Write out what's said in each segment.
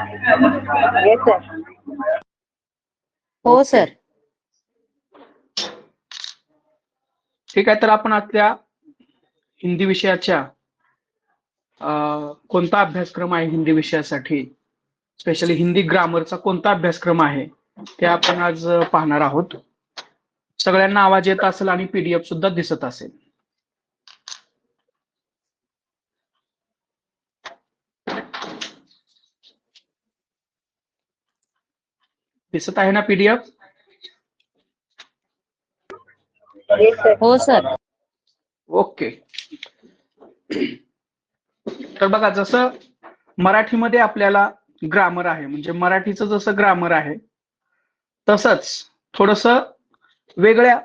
Yes sir. हो sir. ठीक आहे, तर आपण आपल्या हिंदी विषयाच्या कोणता अभ्यासक्रम आहे हिंदी विषयासाठी, स्पेशली हिंदी ग्रामरचा कोणता अभ्यासक्रम आहे ते आपण आज पाहणार आहोत. सगळ्यांना आवाज येत असेल आणि पीडीएफ सुद्धा दिसत असेल. दिसत आहे ना पीडीएफ? Yes sir. हो सर. ओके. तर बघा, जसं मराठीमध्ये आपल्याला ग्रामर आहे, म्हणजे मराठीचं जसं ग्रामर आहे तसंच थोडस वेगळ्या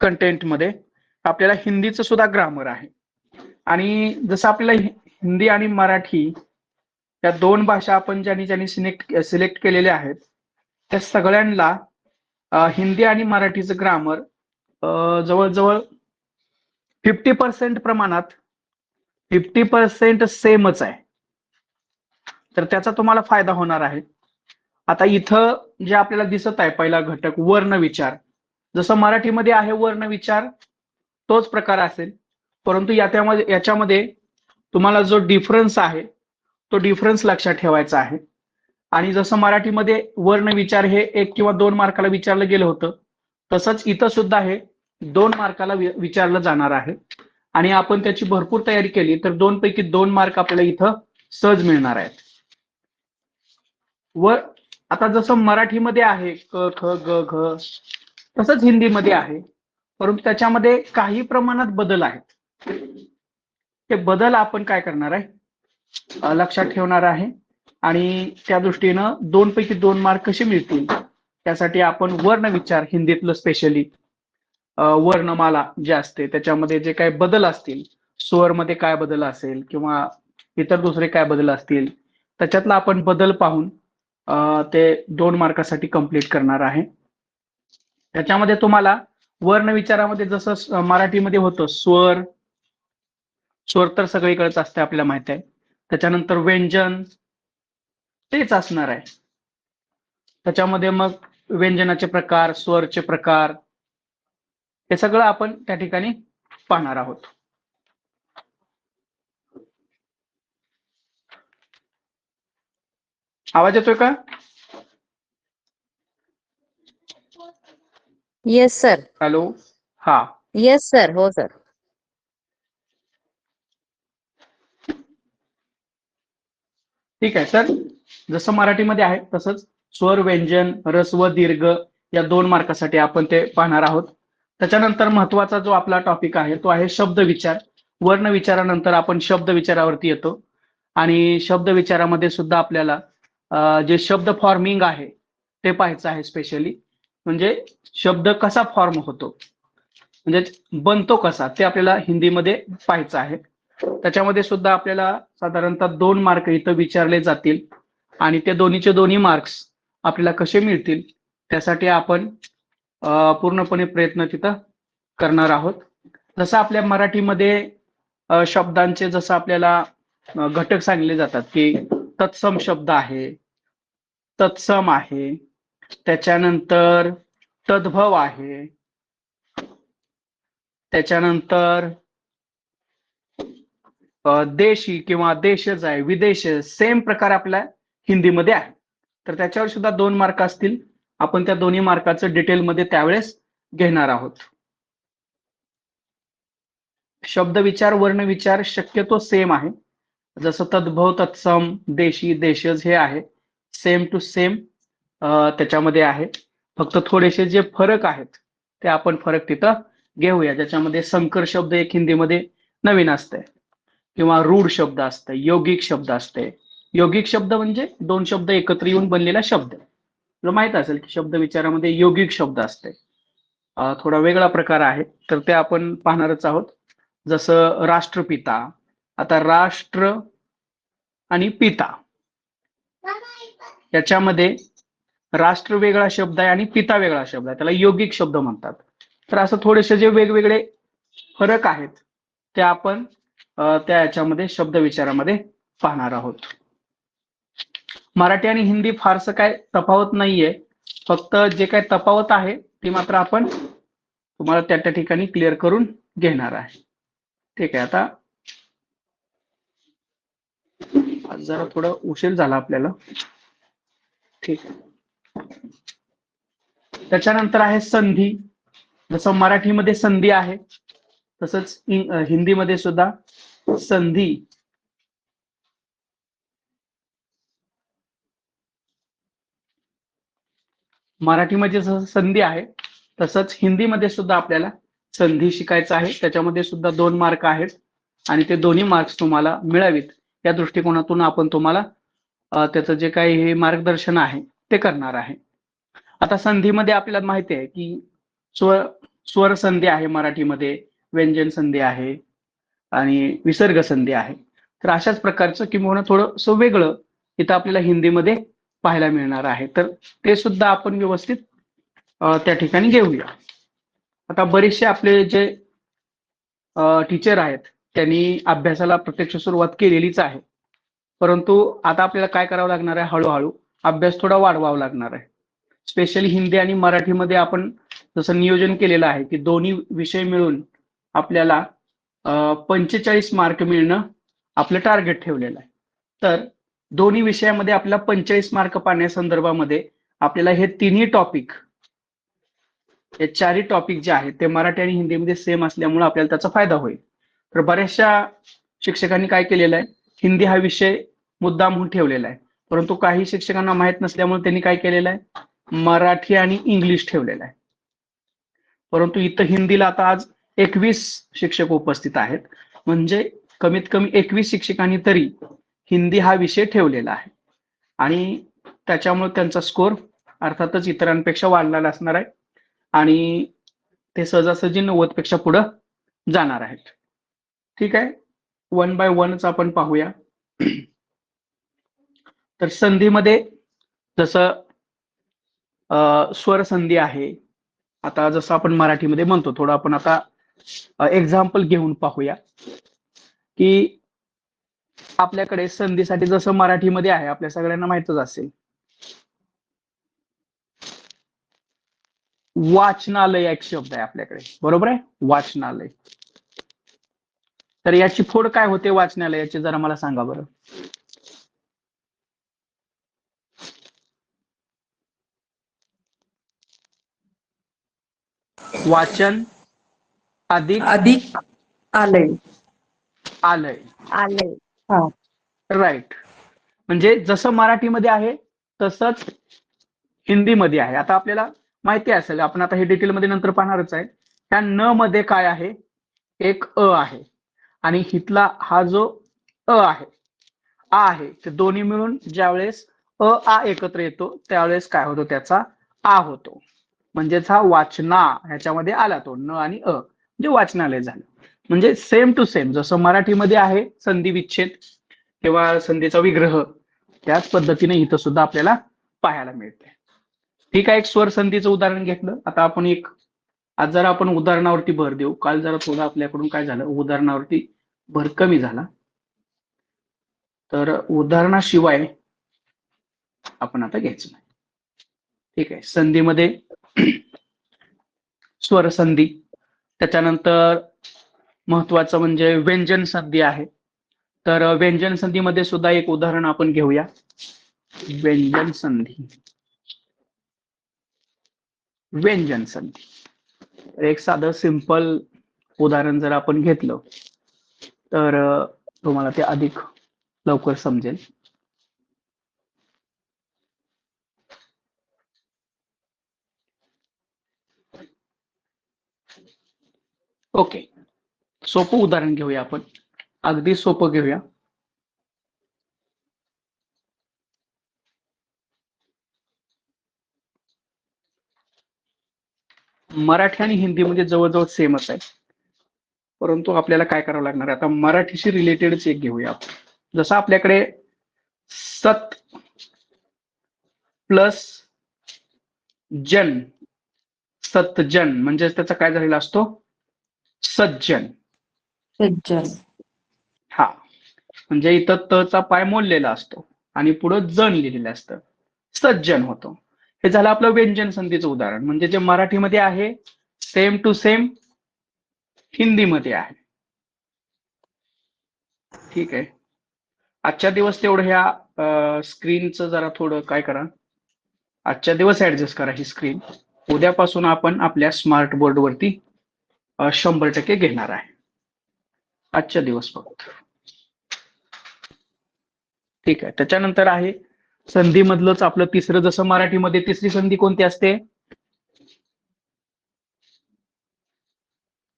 कंटेंटमध्ये आपल्याला हिंदीचं सुद्धा ग्रामर आहे. आणि जसं आपल्याला हिंदी आणि मराठी या दोन भाषा आपण ज्यांनी सिलेक्ट केलेल्या आहेत त्या सगळ्यांना हिंदी आणि मराठीचं ग्रामर जवळजवळ 50% प्रमाणात 50% सेमच आहे. तर त्याचा तुम्हाला फायदा होणार आहे. आता इथं जे आपल्याला दिसत आहे पहिला घटक वर्ण विचार, जसं मराठीमध्ये आहे वर्ण विचार तोच प्रकार असेल, परंतु याच्यामध्ये तुम्हाला जो डिफरन्स आहे तो डिफरन्स लक्षात ठेवायचा आहे. आणि जसं मराठीमध्ये वर्ण विचार हे 1 किंवा 2 मार्काला विचारलं गेलं होतं, तसंच इथं सुद्धा हे 2 मार्काला विचारलं जाणार आहे. आणि आपण त्याची भरपूर तयारी केली तर 2 पैकी 2 मार्क आपल्याला इथं सहज मिळणार आहेत. व आता जसं मराठीमध्ये आहे क ख ग घ तसंच हिंदीमध्ये आहे, परंतु त्याच्यामध्ये काही प्रमाणात बदल आहेत. ते बदल आपण काय करणार आहे लक्षात ठेवणार आहे. आणि त्या दृष्टीनं 2 पैकी 2 मार्क कसे मिळतील त्यासाठी आपण वर्ण विचार हिंदीतलं स्पेशली वर्णमाला जे असते त्याच्यामध्ये जे काही बदल असतील, स्वरमध्ये काय बदल असेल किंवा इतर दुसरे काय बदल असतील त्याच्यातला आपण बदल पाहून ते 2 मार्कासाठी कंप्लीट करणार आहे. त्याच्यामध्ये तुम्हाला वर्ण विचारामध्ये जसं मराठीमध्ये होतं स्वर तर सगळीकडेच असते आपल्याला माहिती आहे. त्याच्यानंतर व्यंजन तेच असणार आहे. त्याच्यामध्ये मग व्यंजनाचे प्रकार, स्वरचे प्रकार हे सगळं आपण त्या ठिकाणी पाहणार आहोत. आवाज येतोय का? Yes sir. हॅलो. हा. Yes sir. हो सर. ठीक आहे सर. जसं मराठीमध्ये आहे तसंच स्वर, व्यंजन, रस व दीर्घ या 2 मार्कासाठी आपण ते पाहणार आहोत. त्याच्यानंतर महत्वाचा जो आपला टॉपिक आहे तो आहे शब्द विचार. वर्ण विचारानंतर आपण शब्द विचारावरती येतो आणि शब्द विचारामध्ये सुद्धा आपल्याला जे शब्द फॉर्मिंग आहे ते पाहायचं आहे. स्पेशली म्हणजे शब्द कसा फॉर्म होतो, म्हणजे बनतो कसा, ते आपल्याला हिंदीमध्ये पाहायचं आहे. त्याच्यामध्ये सुद्धा आपल्याला साधारणतः 2 मार्क इथं विचारले जातील आणि ते दोन्हीचे दोन्ही मार्क्स आपल्याला कसे मिळतील त्यासाठी आपण पूर्णपणे प्रयत्न तिथं करणार आहोत. जसं आपल्या मराठीमध्ये शब्दांचे जसं आपल्याला घटक सांगितले जातात की तत्सम शब्द आहे, तत्सम आहे, त्याच्यानंतर तद्भव आहे, त्याच्यानंतर देशी किंवा देशज आहे, विदेश, सेम प्रकार आपल्या हिंदीमध्ये आहे. तर त्याच्यावर सुद्धा 2 मार्क असतील. आपण त्या दोन्ही मार्काचं डिटेलमध्ये त्यावेळेस घेणार आहोत. शब्द विचार, वर्ण विचार शक्यतो सेम आहे. जसं तद्भव, तत्सम, देशी, देशज हे आहे सेम टू सेम त्याच्यामध्ये आहे. फक्त थोडेसे जे फरक आहेत ते आपण फरक तिथं घेऊया. ज्याच्यामध्ये संकर शब्द एक हिंदीमध्ये नवीन असते किंवा रूढ शब्द असते, यौगिक शब्द असते. यौगिक शब्द म्हणजे 2 शब्द एकत्र येऊन बनलेला शब्द. तुला माहित असेल की शब्द विचारामध्ये यौगिक शब्द असते. थोडा वेगळा प्रकार आहे तर ते आपण पाहणारच आहोत. जसं राष्ट्रपिता. आता राष्ट्र आणि पिता याच्यामध्ये राष्ट्र वेगळा शब्द आहे आणि पिता वेगळा शब्द आहे, त्याला यौगिक शब्द म्हणतात. तर असं थोडेसे जे वेगवेगळे फरक आहेत ते आपण त्या याच्यामध्ये शब्द विचारामध्ये पाहणार आहोत. मराठी आणि हिंदी फारसं काय तफावत नाहीये, फक्त जे काय तफावत आहे ती मात्र आपण तुम्हाला त्या ठिकाणी क्लिअर करून घेणार आहे. ठीक आहे. आता आज जरा थोडा उशीर झाला आपल्याला. ठीक आहे. त्याच्यानंतर आहे संधी. जसं मराठीमध्ये संधी आहे तसंच हिंदीमध्ये सुद्धा संधी मराठीमध्ये जसं संधी आहे तसंच हिंदीमध्ये सुद्धा आपल्याला संधी शिकायचं आहे. त्याच्यामध्ये सुद्धा 2 मार्क आहेत आणि ते दोन्ही मार्क्स तुम्हाला मिळावीत या दृष्टिकोनातून आपण तुम्हाला त्याचं जे काही हे मार्गदर्शन आहे ते करणार आहे. आता संधीमध्ये आपल्याला माहिती आहे की स्वर संधी आहे मराठीमध्ये, व्यंजन संधी आहे आणि विसर्ग संधी आहे. तर अशाच प्रकारचं किंवा थोडंसं वेगळं इथं आपल्याला हिंदीमध्ये पाहायला मिळणार आहे. तर ते सुद्धा आपण व्यवस्थित त्या ठिकाणी घेऊया. आता बरेचसे आपले जे टीचर आहेत त्यांनी अभ्यासाला प्रत्यक्ष सुरुवात केलेलीच आहे, परंतु आता आपल्याला काय करावं लागणार आहे, हळूहळू अभ्यास थोडा वाढवावा लागणार आहे. स्पेशली हिंदी आणि मराठीमध्ये आपण जसं नियोजन केलेलं आहे की दोन्ही विषय मिळून आपल्याला 45 मार्क मिळणं आपलं टार्गेट ठेवलेलं आहे. तर दोन्ही विषयामध्ये आपल्याला 45 मार्क पाहण्यासंदर्भामध्ये आपल्याला हे तिन्ही टॉपिक, हे चारही टॉपिक जे आहेत ते मराठी आणि हिंदीमध्ये सेम असल्यामुळे आपल्याला त्याचा फायदा होईल. तर बऱ्याचशा शिक्षकांनी काय केलेलं आहे, हिंदी हा विषय मुद्दामहून ठेवलेला आहे, परंतु काही शिक्षकांना माहित नसल्यामुळे त्यांनी काय केलेलं आहे, मराठी आणि इंग्लिश ठेवलेलं आहे. परंतु इथं हिंदीला आता आज 21 शिक्षक उपस्थित आहेत, म्हणजे कमीत कमी 21 शिक्षकांनी तरी हिंदी हा विषय ठेवलेला आहे आणि त्याच्यामुळे त्यांचा स्कोर अर्थातच इतरांपेक्षा वाढलेला असणार आहे आणि ते सहजासहजी 90 पेक्षा पुढे जाणार आहेत. ठीक आहे. 1 बाय 1च आपण पाहूया. तर संधीमध्ये जसं स्वर संधी आहे, आता जसं आपण मराठीमध्ये म्हणतो, थोडं आपण आता एक्झाम्पल घेऊन पाहूया की आपल्याकडे संधीसाठी जसं मराठीमध्ये आहे, आपल्या सगळ्यांना माहितच असेल, वाचनालय एक शब्द आहे आपल्याकडे, बरोबर आहे, वाचनालय. तर याची फोड काय होते वाचनालयाची, जरा मला सांगा बरं. वाचन अधिक आलय. आलय. आलंय. राईट. म्हणजे जसं मराठीमध्ये आहे तसंच हिंदीमध्ये आहे. आता आपल्याला माहिती असेल, आपण आता हे डिटेलमध्ये नंतर पाहणारच आहे, त्या न मध्ये काय आहे, एक अ आहे आणि हितला हा जो अ आहे, आ आहे, ते दोन्ही मिळून ज्यावेळेस अ आ एकत्र येतो त्यावेळेस काय होतो, त्याचा आ होतो. म्हणजेच हा वाचना ह्याच्यामध्ये आला तो न आणि अ, म्हणजे वाचनालय झालं. म्हणजे सेम टू सेम जसं मराठीमध्ये आहे संधी विच्छेद किंवा संधीचा विग्रह, त्याच पद्धतीने इथं सुद्धा आपल्याला पाहायला मिळते. ठीक आहे. एक स्वर संधीचं उदाहरण घेतलं. आता आपण आज जरा आपण उदाहरणावरती भर देऊ. काल जरा थोडं आपल्याकडून काय झालं, उदाहरणावरती भर कमी झाला, तर उदाहरणाशिवाय आपण आता घ्यायचं नाही. ठीक आहे. संधीमध्ये स्वर संधी, त्याच्यानंतर महत्वाचं म्हणजे व्यंजन संधी आहे. तर व्यंजन संधीमध्ये सुद्धा एक उदाहरण आपण घेऊया. व्यंजन संधी, व्यंजन संधी. एक साधं सिंपल उदाहरण जर आपण घेतलं तर तुम्हाला ते अधिक लवकर समजेल. ओके, सोपं उदाहरण घेऊया आपण, अगदी सोपं घेऊया. मराठी आणि हिंदी म्हणजे जवळजवळ सेमच आहे, परंतु आपल्याला काय करावं लागणार आहे, आता मराठीशी रिलेटेडच एक घेऊया आपण. जसं आपल्याकडे सत प्लस जन, सतजन म्हणजे त्याचा काय झालेला असतो, सज्जन. सज्जन. हा, म्हणजे इथं तचा पाय मोडलेला असतो आणि पुढं जण लिहिलेलं असतं, सज्जन होतो. हे झालं आपलं व्यंजन संधीचं उदाहरण. म्हणजे जे मराठीमध्ये आहे सेम टू सेम हिंदीमध्ये आहे. ठीक आहे. आजच्या दिवस तेवढं ह्या स्क्रीनचं जरा थोडं काय करा, आजच्या दिवस ऍडजस्ट करा ही स्क्रीन. उद्यापासून आपण आपल्या स्मार्ट बोर्ड वरती 100% घेणार आहे. आजच्या दिवस फक्त. ठीक आहे. त्याच्यानंतर आहे संधी मधलंच आपलं तिसरं, जसं मराठीमध्ये तिसरी संधी कोणती असते?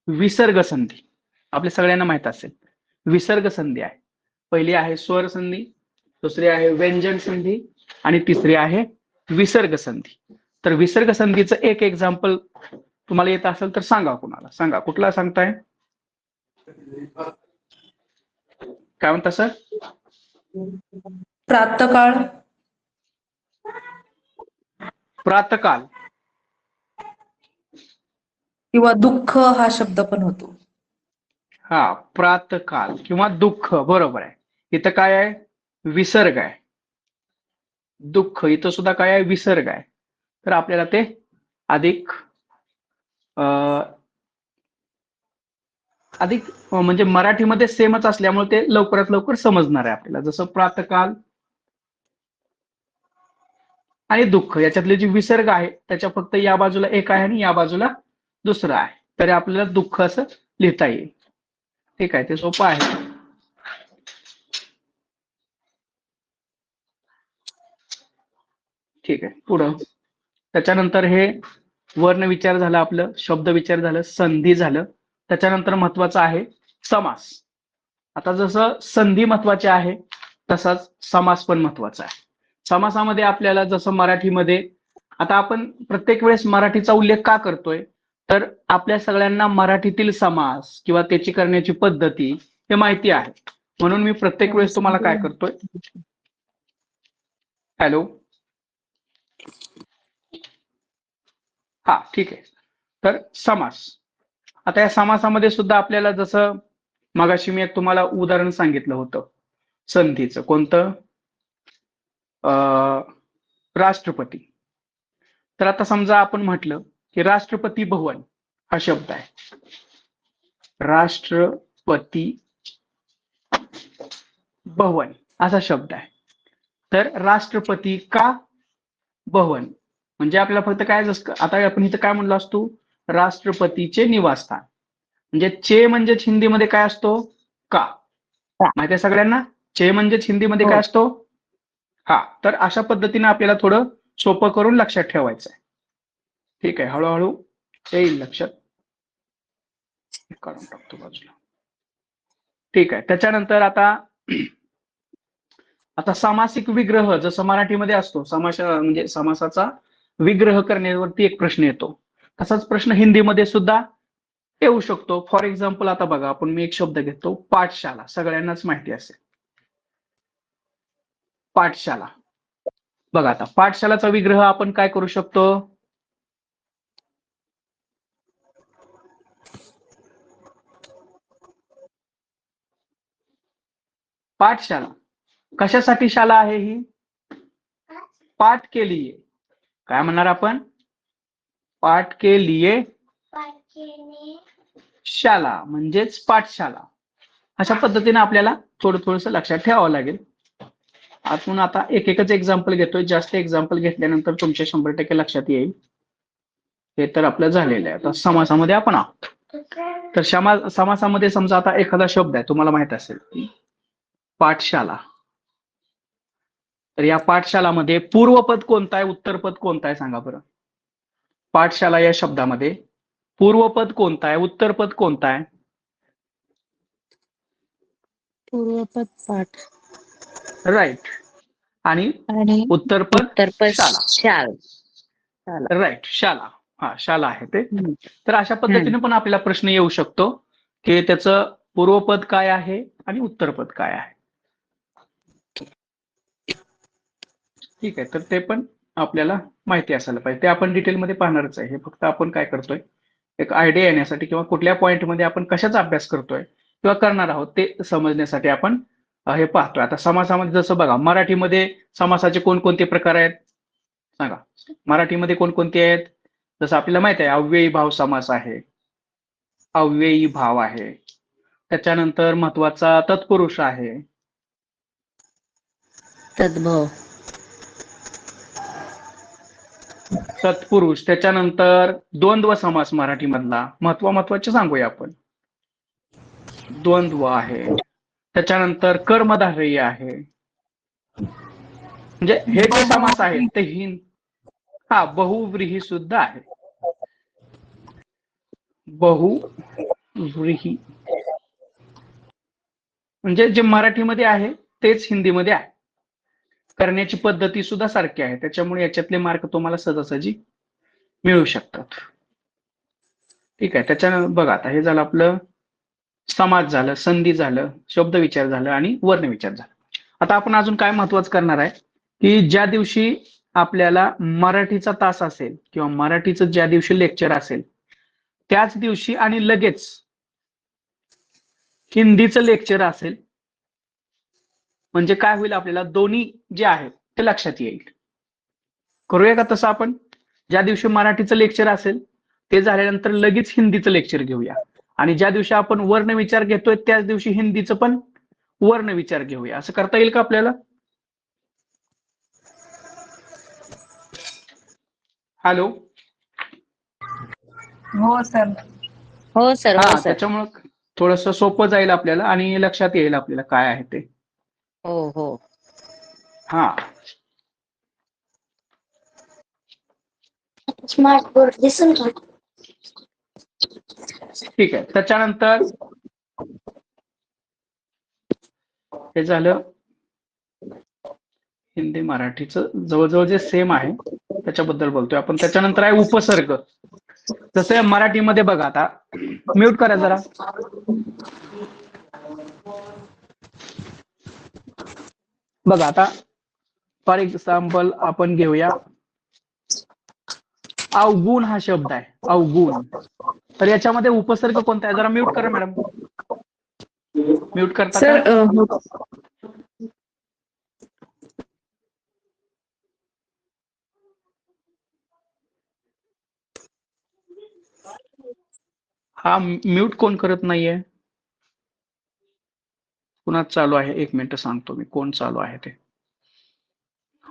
विसर्ग संधी. आपल्या सगळ्यांना माहित असेल विसर्ग संधी आहे. पहिली आहे स्वर संधी, दुसरी आहे व्यंजन संधी आणि तिसरी आहे विसर्ग संधी. तर विसर्ग संधीचं एक एक्झाम्पल तुम्हाला येत असेल तर सांगा, कुणाला सांगा, कुठला सांगताय? काय म्हणता सर? प्रातःकाळ. प्रातःकाल किंवा दुःख हा शब्द पण होतो. हा, प्रातःकाल किंवा दुःख, बरोबर आहे. इथं काय आहे? विसर्ग आहे. दुःख इथं सुद्धा काय आहे? विसर्ग आहे. तर आपल्याला ते अधिक म्हणजे मराठीमध्ये सेमच असल्यामुळे ते लवकरात लवकर समजणार आहे आपल्याला. जसं प्रातःकाल आणि दुःख याच्यातले जे विसर्ग आहे त्याच्या फक्त या बाजूला एक आहे आणि या बाजूला दुसरं आहे, तरी आपल्याला दुःख असं लिहिता येईल. ठीक आहे, ते सोपं आहे. ठीक आहे, पुढं. त्याच्यानंतर हे वर्ण विचार झालं, आपलं शब्द विचार झालं, संधी झालं. त्याच्यानंतर महत्वाचं आहे समास. आता जसं संधी महत्वाची आहे तसाच समास पण महत्वाचा आहे. समासामध्ये आपल्याला जसं मराठीमध्ये, आता आपण प्रत्येक वेळेस मराठीचा उल्लेख का करतोय, तर आपल्या सगळ्यांना मराठीतील समास किंवा त्याची करण्याची पद्धती हे माहिती आहे. म्हणून मी प्रत्येक वेळेस तुम्हाला काय करतोय, हॅलो, हा ठीक आहे. तर समास, आता या समासामध्ये सुद्धा आपल्याला जसं मगाशी मी एक तुम्हाला उदाहरण सांगितलं होतं संधीचं, कोणतं? राष्ट्रपती. तर आता समजा आपण म्हटलं की राष्ट्रपती भवन हा शब्द आहे, राष्ट्रपती भवन असा शब्द आहे. तर राष्ट्रपती का भवन म्हणजे आपल्याला फक्त काय, जसं आता आपण इथं काय म्हणलो असतो, राष्ट्रपतीचे निवासस्थान. म्हणजे चे म्हणजेच हिंदीमध्ये काय असतो? का. माहिती आहे सगळ्यांना? चे म्हणजेच हिंदीमध्ये काय असतो? हा. तर अशा पद्धतीने आपल्याला थोडं सोपं करून लक्षात ठेवायचं आहे. ठीक आहे, हळूहळू येईल लक्षात. काढून टाकतो बाजूला. ठीक आहे. त्याच्यानंतर आता सामासिक विग्रह जसं मराठीमध्ये असतो, म्हणजे समासाचा विग्रह करण्यावरती एक प्रश्न येतो, तसाच प्रश्न हिंदीमध्ये सुद्धा येऊ शकतो. फॉर एक्झाम्पल आता बघा, आपण मी एक शब्द घेतो, पाठशाला. सगळ्यांनाच माहिती असेल पाठशाला. बघा, आता पाठशालाचा विग्रह आपण काय करू शकतो? पाठशाला. कशासाठी शाला आहे ही? पाठ के लिए. काय म्हणणार आपण? पाठ के लिए शाला म्हणजेच पाठशाला. अशा पद्धतीने आपल्याला थोडं थोडंसं लक्षात ठेवावं लागेल. आपण आता एक एकच एक्झाम्पल घेतोय, जास्त एक्झाम्पल घेतल्यानंतर तुमच्या 100% लक्षात येईल. हे तर आपलं झालेलं आहे. आता समासामध्ये आपण आहोत. तर समासामध्ये समजा आता एखादा शब्द आहे, तुम्हाला माहित असेल पाठशाला. तर या पाठशालामध्ये पूर्वपद कोणता आहे, उत्तरपद कोणता आहे सांगा बरं? पाठशाला या शब्दामध्ये पूर्वपद कोणता आहे, उत्तरपद कोणता आहे? पूर्वपद पाठ. राईट. आणि उत्तरपद शाला. राईट, शाला. हा, शाला आहे ते. तर अशा पद्धतीने पण आपल्याला प्रश्न येऊ शकतो की त्याचं पूर्वपद काय आहे आणि उत्तरपद काय आहे. ठीक आहे, तर ते पण आपल्याला माहिती असायला पाहिजे. ते आपण डिटेलमध्ये पाहणारच आहे. हे फक्त आपण काय करतोय, एक आयडिया येण्यासाठी किंवा कुठल्या पॉईंटमध्ये आपण कशाचा अभ्यास करतोय किंवा करणार आहोत ते समजण्यासाठी आपण हे पाहतोय. आता समासामध्ये जसं बघा, मराठीमध्ये समासाचे कोणकोणते प्रकार आहेत सांगा. मराठीमध्ये कोणकोणते आहेत? जसं आपल्याला माहित आहे, अव्ययी भाव समास आहे, अव्ययी भाव आहे. त्याच्यानंतर महत्वाचा तत्पुरुष आहे. तद्भव. तत्पुरुष. त्याच्यानंतर द्वंद्व समास मराठीमधला महत्वाचे सांगूया आपण. द्वंद्व आहे. त्याच्यानंतर कर्मधारय आहे. म्हणजे हे जे समास आहेत ते बहुव्रीही सुद्धा आहे. बहुव्रीही म्हणजे जे मराठीमध्ये आहे तेच हिंदीमध्ये आहे. करण्याची पद्धती सुद्धा सारखी आहे. त्याच्यामुळे याच्यातले मार्क तुम्हाला सहजासहजी मिळू शकतात. ठीक आहे. त्याच्यानंतर बघा, आता हे झालं आपलं समास झालं, संधी झालं, शब्द विचार झालं आणि वर्ण विचार झालं. आता आपण अजून काय महत्वाचं करणार आहे की ज्या दिवशी आपल्याला मराठीचा तास असेल किंवा मराठीचं ज्या दिवशी लेक्चर असेल त्याच दिवशी आणि लगेच हिंदीचं लेक्चर असेल, म्हणजे काय होईल, आपल्याला दोन्ही जे आहेत ते लक्षात येईल. करूया का तसं आपण? ज्या दिवशी मराठीचं लेक्चर असेल ते झाल्यानंतर लगेच हिंदीचं लेक्चर घेऊया, आणि ज्या दिवशी आपण वर्ण विचार घेतोय त्याच दिवशी हिंदीचं पण वर्ण विचार घेऊया. असं करता येईल का आपल्याला? हॅलो. हो सर. हो सर. हो हा, सर. त्याच्यामुळं थोडस सोपं जाईल आपल्याला आणि लक्षात येईल आपल्याला काय आहे ते. हो हो. हा, स्मार्ट बोर्ड दिसून का? ठीक आहे. त्याच्यानंतर हे झालं हिंदी मराठीचं जवळजवळ जे सेम आहे त्याच्याबद्दल बोलतोय आपण. त्याच्यानंतर आहे उपसर्ग. जसं मराठीमध्ये बघा, आता म्यूट करा जरा. बघा, आता फॉर एक्झाम्पल आपण घेऊया अवगुण हा शब्द आहे, अवगुण. तर याच्यामध्ये उपसर्ग कोणता आहे? जरा म्यूट करा मॅडम. म्यूट करता का? हा, म्यूट कोण करत नाहीये? कोणाच चालू आहे? एक मिनिट सांगतो मी कोण चालू आहे ते.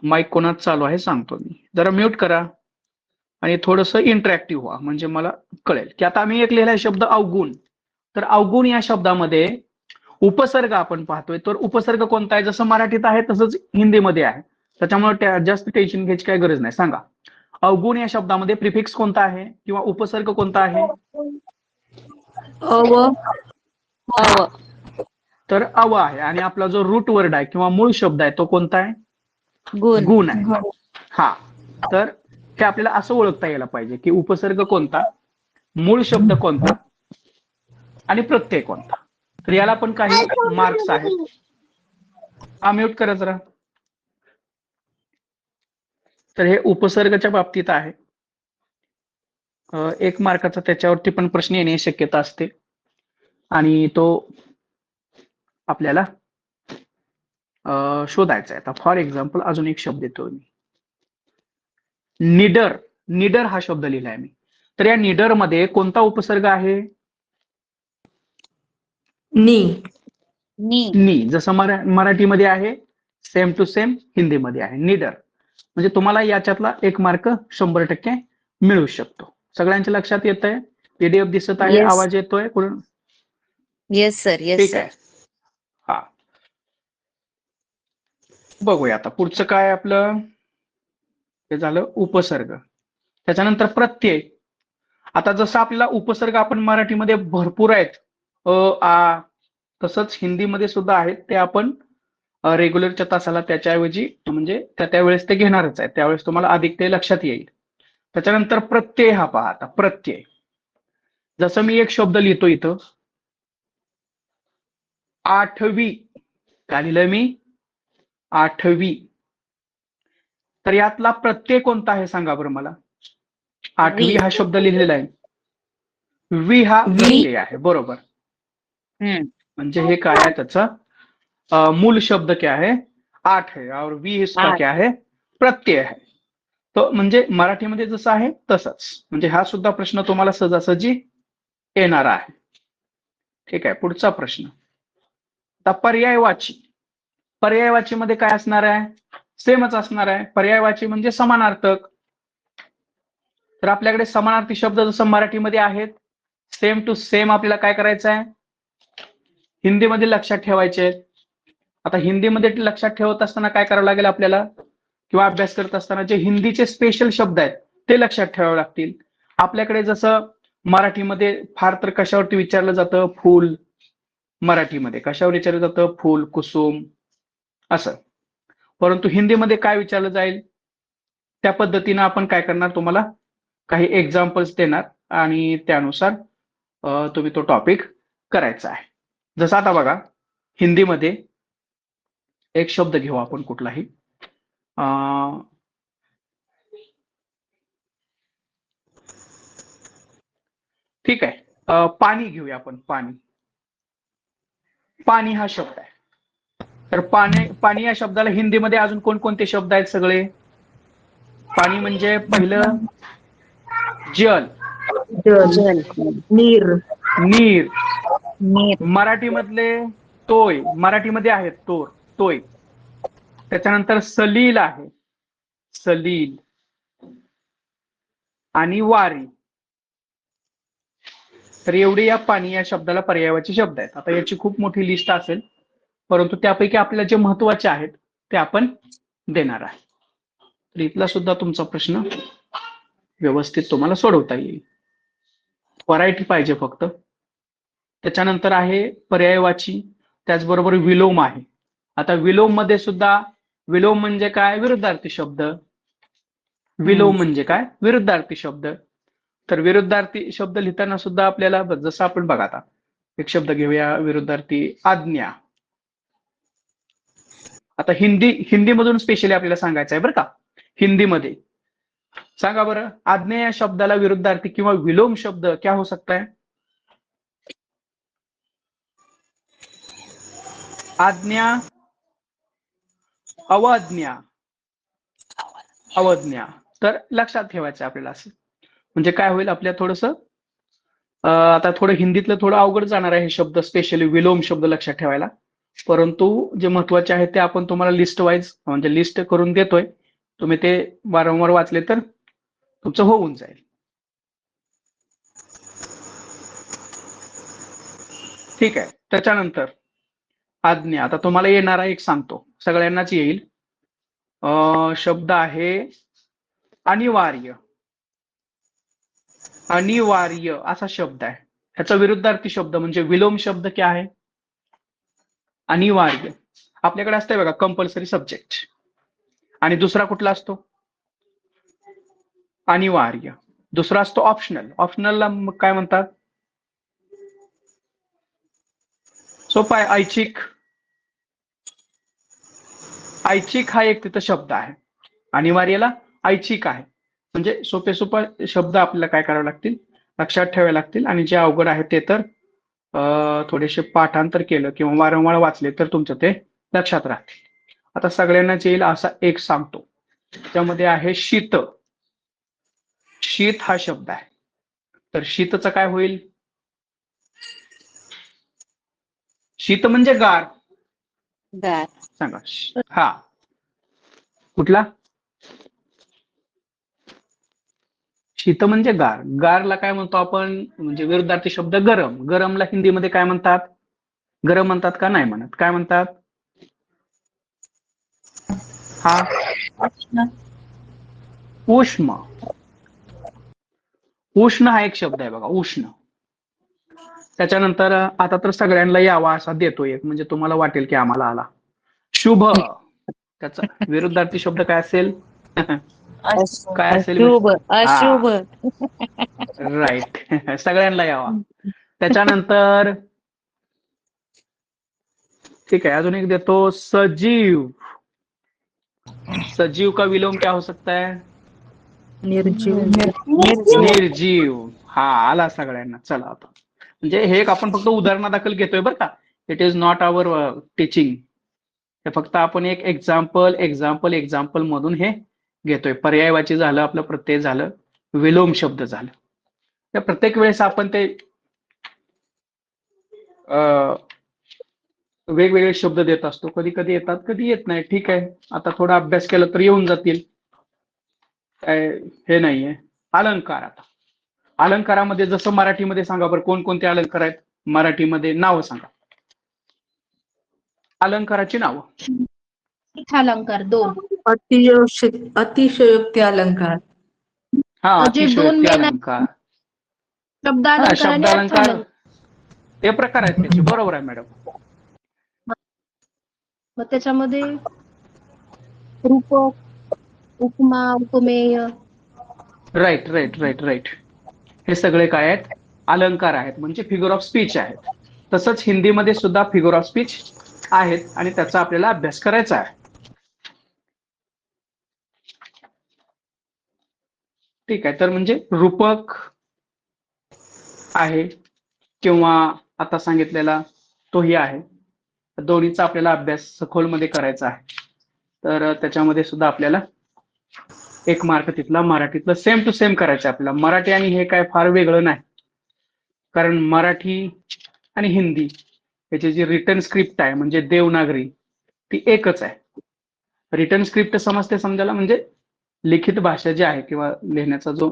माईक कोणाच चालू आहे सांगतो मी. जरा म्यूट करा आणि थोडस इंटरॅक्टिव्ह व्हा, म्हणजे मला कळेल की आता आम्ही एक लिहिलाय शब्द अवगुण. तर अवगुण या शब्दामध्ये उपसर्ग आपण पाहतोय, तर उपसर्ग कोणता आहे? जसं मराठीत आहे तसंच हिंदीमध्ये आहे. त्याच्यामुळे जास्त टेन्शन घ्यायची काही गरज नाही. सांगा, अवगुण या शब्दामध्ये प्रिफिक्स कोणता आहे किंवा उपसर्ग कोणता आहे? अव. अव. तर अव आहे. आणि आपला जो रूट वर्ड आहे किंवा मूळ शब्द आहे तो कोणता आहे? गुण. गुण आहे. हा, तर हे आपल्याला असं ओळखता यायला पाहिजे की उपसर्ग कोणता, मूळ शब्द कोणता आणि प्रत्यय कोणता. तर याला पण काही मार्क्स आहेत. हा, म्यूट करा जरा. तर हे उपसर्गाच्या बाबतीत आहे. 1 मार्काचा त्याच्यावरती पण प्रश्न येण्याची शक्यता असते आणि तो आपल्याला शोधायचा आहे. आता फॉर एक्झाम्पल अजून एक शब्द देतो मी, निडर. निडर हा शब्द लिहिलाय मी. तर या निडर मध्ये कोणता उपसर्ग आहे? नी. नी. नी. जसं मराठीमध्ये आहे सेम टू सेम हिंदीमध्ये आहे निडर. म्हणजे तुम्हाला याच्यातला 1 मार्क 100% मिळू शकतो. सगळ्यांच्या लक्षात येत आहे? पीडीएफ दिसत आहे? Yes. आवाज येतोय? Yes sir. येस ठीक सर. आहे. हा, बघूया आता पुढचं काय आपलं. हे झालं उपसर्ग. त्याच्यानंतर प्रत्यय. आता जसं आपल्याला उपसर्ग आपण मराठीमध्ये भरपूर आहेत, आ, तसंच हिंदीमध्ये सुद्धा आहेत. ते आपण रेग्युलरच्या तासाला त्याच्याऐवजी म्हणजे त्यावेळेस ते घेणारच आहे. त्यावेळेस तुम्हाला अधिक ते लक्षात येईल. त्याच्यानंतर प्रत्यय हा पहा. आता प्रत्यय, जसं मी एक शब्द लिहितो इथं, आठवी. काय लिहिलंय मी? आठवी. तर यातला प्रत्यय कोणता आहे सांगा बरं मला. आठवी हा शब्द लिहिलेला आहे. वी हा प्रत्यय आहे, बरोबर. म्हणजे हे काय आहे त्याचं मूल शब्द क्या है, आठ है, और वी इसका आठ. क्या है, प्रत्यय है. तो म्हणजे मराठीमध्ये जसं आहे तसंच, म्हणजे हा सुद्धा प्रश्न तुम्हाला सहजासहजी येणार आहे. ठीक आहे, पुढचा प्रश्न. आता पर्यायवाची. पर्यायवाची मध्ये काय असणार आहे, सेमच असणार आहे. पर्यायवाची म्हणजे समानार्थक. तर आपल्याकडे समानार्थी शब्द जसं मराठीमध्ये आहेत, सेम टू सेम आपल्याला काय करायचं आहे, हिंदीमध्ये लक्षात ठेवायचे आहेत. आता हिंदीमध्ये लक्षात ठेवत असताना काय करावं लागेल आपल्याला, किंवा अभ्यास करत असताना जे हिंदीचे स्पेशल शब्द आहेत ते लक्षात ठेवावे लागतील. आपल्याकडे जसं मराठीमध्ये फार तर कशावरती विचारलं जातं, फूल. मराठीमध्ये कशावर विचारलं जातं, फूल, कुसुम असं. परंतु हिंदीमध्ये काय विचारलं जाईल, त्या पद्धतीनं आपण काय करणार, तुम्हाला काही एक्झाम्पल्स देणार आणि त्यानुसार तुम्ही तो टॉपिक करायचा आहे. जसं आता बघा, हिंदीमध्ये एक शब्द घेऊ आपण कुठलाही. ठीक आहे, पाणी घेऊया आपण. पाणी. पाणी हा शब्द आहे. तर पाणी या शब्दाला हिंदीमध्ये अजून कोणकोणते शब्द आहेत सगळे. पाणी म्हणजे पहिलं जल, जल, नीर, नीर. नीर. मराठीमधले तोय, मराठीमध्ये आहेत तोय. त्याच्यानंतर सलील आहे, सलील, आणि वारी. तर एवढे या पाणी या शब्दाला पर्यायवाची शब्द आहेत. आता याची खूप मोठी लिस्ट असेल, परंतु त्यापैकी आपल्याला जे महत्वाचे आहेत ते आपण देणार आहे. तर इथला सुद्धा तुमचा प्रश्न व्यवस्थित तुम्हाला सोडवता येईल. व्हरायटी पाहिजे फक्त. त्याच्यानंतर आहे पर्यायवाची, त्याचबरोबर विलोम आहे. आता विलोम मध्ये सुद्धा, विलोम म्हणजे काय, विरुद्धार्थी शब्द. विलोम म्हणजे काय, विरुद्धार्थी शब्द. तर विरुद्धार्थी शब्द लिहिताना सुद्धा आपल्याला जसं आपण बघा, आता एक शब्द घेऊया विरुद्धार्थी, आज्ञा. आता हिंदीमधून स्पेशली आपल्याला सांगायचं आहे बरं का. हिंदीमध्ये सांगा बरं, आज्ञा या शब्दाला विरुद्धार्थी किंवा विलोम शब्द क्या हो सकता है. आज्ञा, अवज्ञा, अवज्ञा. तर लक्षात ठेवायचं आपल्याला असं. म्हणजे काय होईल, आपल्या थोडंसं आता थोडं हिंदीतलं थोडं अवघड जाणार आहे हे शब्द, स्पेशली विलोम शब्द लक्षात ठेवायला. परंतु जे महत्वाचे आहेत ते आपण तुम्हाला लिस्ट वाईज, म्हणजे लिस्ट करून देतोय. तुम्ही ते वारंवार वाचले तर तुमचं होऊन जाईल. ठीक आहे. त्याच्यानंतर आज्ञा. आता तुम्हाला येणारा एक सांगतो, सगळ्यांनाच येईल. शब्द आहे अनिवार्य. अनिवार्य असा शब्द आहे. ह्याचा विरुद्धार्थी शब्द म्हणजे विलोम शब्द क्या आहे, अनिवार्य. आपल्याकडे असतंय बघा कंपल्सरी सब्जेक्ट, आणि दुसरा कुठला असतो, अनिवार्य. दुसरा असतो ऑप्शनल. ऑप्शनलला काय म्हणतात, सोपा आहे, ऐच्छिक. ऐच्छिक हा एक तिथं शब्द आहे. अनिवार्यला ऐच्छिक आहे. म्हणजे सोपे शब्द आपल्याला काय करावे लागतील, लक्षात ठेवावे लागतील. आणि जे अवघड आहे ते तर थोडेसे पाठांतर केलं किंवा वारंवार वाचले तर तुमचं ते लक्षात राहतील. आता सगळ्यांनाच येईल असा एक सांगतो, त्यामध्ये आहे शीत. शीत हा शब्द आहे. तर शीतचं काय होईल, शीत म्हणजे गार. गार. सांगा. हा कुठला, शीत म्हणजे गार. गारला काय म्हणतो आपण, म्हणजे विरुद्धार्थी शब्द गरम. गरमला हिंदीमध्ये काय म्हणतात, गरम म्हणतात का नाही म्हणत, काय म्हणतात. हा उष्ण. उष्ण हा एक शब्द आहे बघा, उष्ण. त्याच्यानंतर आता तर सगळ्यांना यावा असा देतो एक, म्हणजे तुम्हाला वाटेल की आम्हाला आला, शुभ. त्याचा विरुद्धार्थी शब्द काय असेल, काय असेल, अशुभ. अशुभ. राईट. सगळ्यांना यावा. त्याच्यानंतर ठीक है, अजून एक देतो, सजीव. सजीव का विलोम क्या हो सकता है, निर्जीव. निर्जीव. हा आला सगळ्यांना. चला आता, म्हणजे हे एक आपण फक्त उदाहरणादाखल घेतोय बरं का. It is not our teaching. हे फक्त आपण एक एक्झाम्पल मधून हे घेतोय. पर्यायवाची झालं, आपलं प्रत्यय झालं, विलोम शब्द झालं. तर प्रत्येक वेळेस आपण ते वेगवेगळे शब्द देत असतो. कधी कधी येतात, कधी येत नाही. ठीक आहे, आता थोडा अभ्यास केला तर येऊन जातील, काय हे नाहीये. अलंकार. आता अलंकारामध्ये जसं मराठीमध्ये सांगा बरं, कोणकोणते अलंकार आहेत मराठीमध्ये, नावं सांगा अलंकाराची नावं. अलंकार 2. अतिशयोक्ती अलंकार. हा, जे दोन अतिशयोक्ती मेन अलंकार. शब्द हा, अलंकार आणि शब्दालंकार अर्थालंकार. हे प्रकार आहेत त्याचे. बरोबर आहे मॅडम. मग त्याच्यामध्ये रूपक, उपमा, उपमेय. राईट. हे सगळे काय आहेत? अलंकार आहेत, म्हणजे फिगर ऑफ स्पीच आहेत. तसंच हिंदीमध्ये सुद्धा फिगर ऑफ स्पीच आहेत आणि त्याचा आपल्याला अभ्यास करायचा आहे. ठीक आहे, तर म्हणजे रूपक आहे किंवा आता सांगितलेला तोही आहे. दोन्हीचा आपल्याला अभ्यास सखोलमध्ये करायचा आहे. तर त्याच्यामध्ये सुद्धा आपल्याला 1 मार्क तिथला मराठीतलं सेम टू सेम करायचं आहे आपल्याला. मराठी आणि हे काय फार वेगळं नाही, कारण मराठी आणि हिंदी याची जी रिटर्न स्क्रिप्ट आहे म्हणजे देवनागरी, ती एकच आहे. रिटर्न स्क्रिप्ट समजते समजायला, म्हणजे लिखित भाषा जी आहे किंवा लिहिण्याचा जो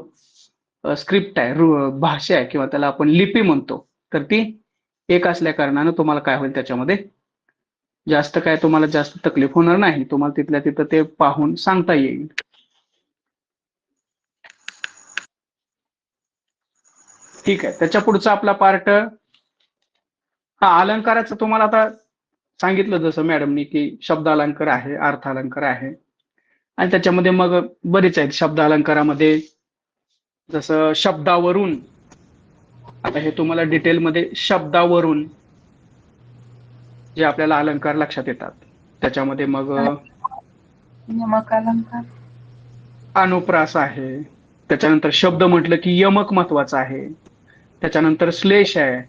स्क्रिप्ट आहे, भाषा आहे किंवा त्याला आपण लिपी म्हणतो, तर ती एक असल्या कारणानं तुम्हाला काय होईल, त्याच्यामध्ये जास्त काय तुम्हाला जास्त तकलीफ होणार नाही. तुम्हाला तिथल्या तिथं ते पाहून सांगता येईल. ठीक आहे, त्याच्या पुढचा आपला पार्ट हा अलंकाराचं. तुम्हाला आता सांगितलं जसं मॅडमनी की शब्द अलंकार आहे, अर्थ अलंकार आहे, आणि त्याच्यामध्ये मग बरेच आहेत. शब्द अलंकारामध्ये जसं शब्दावरून, आता हे तुम्हाला डिटेलमध्ये शब्दावरून जे आपल्याला अलंकार लक्षात येतात, त्याच्यामध्ये मग यमक अलंकार. अनुप्रास आहे. त्याच्यानंतर शब्द म्हटलं की यमक महत्वाचा आहे. त्याच्यानंतर श्लेष आहे,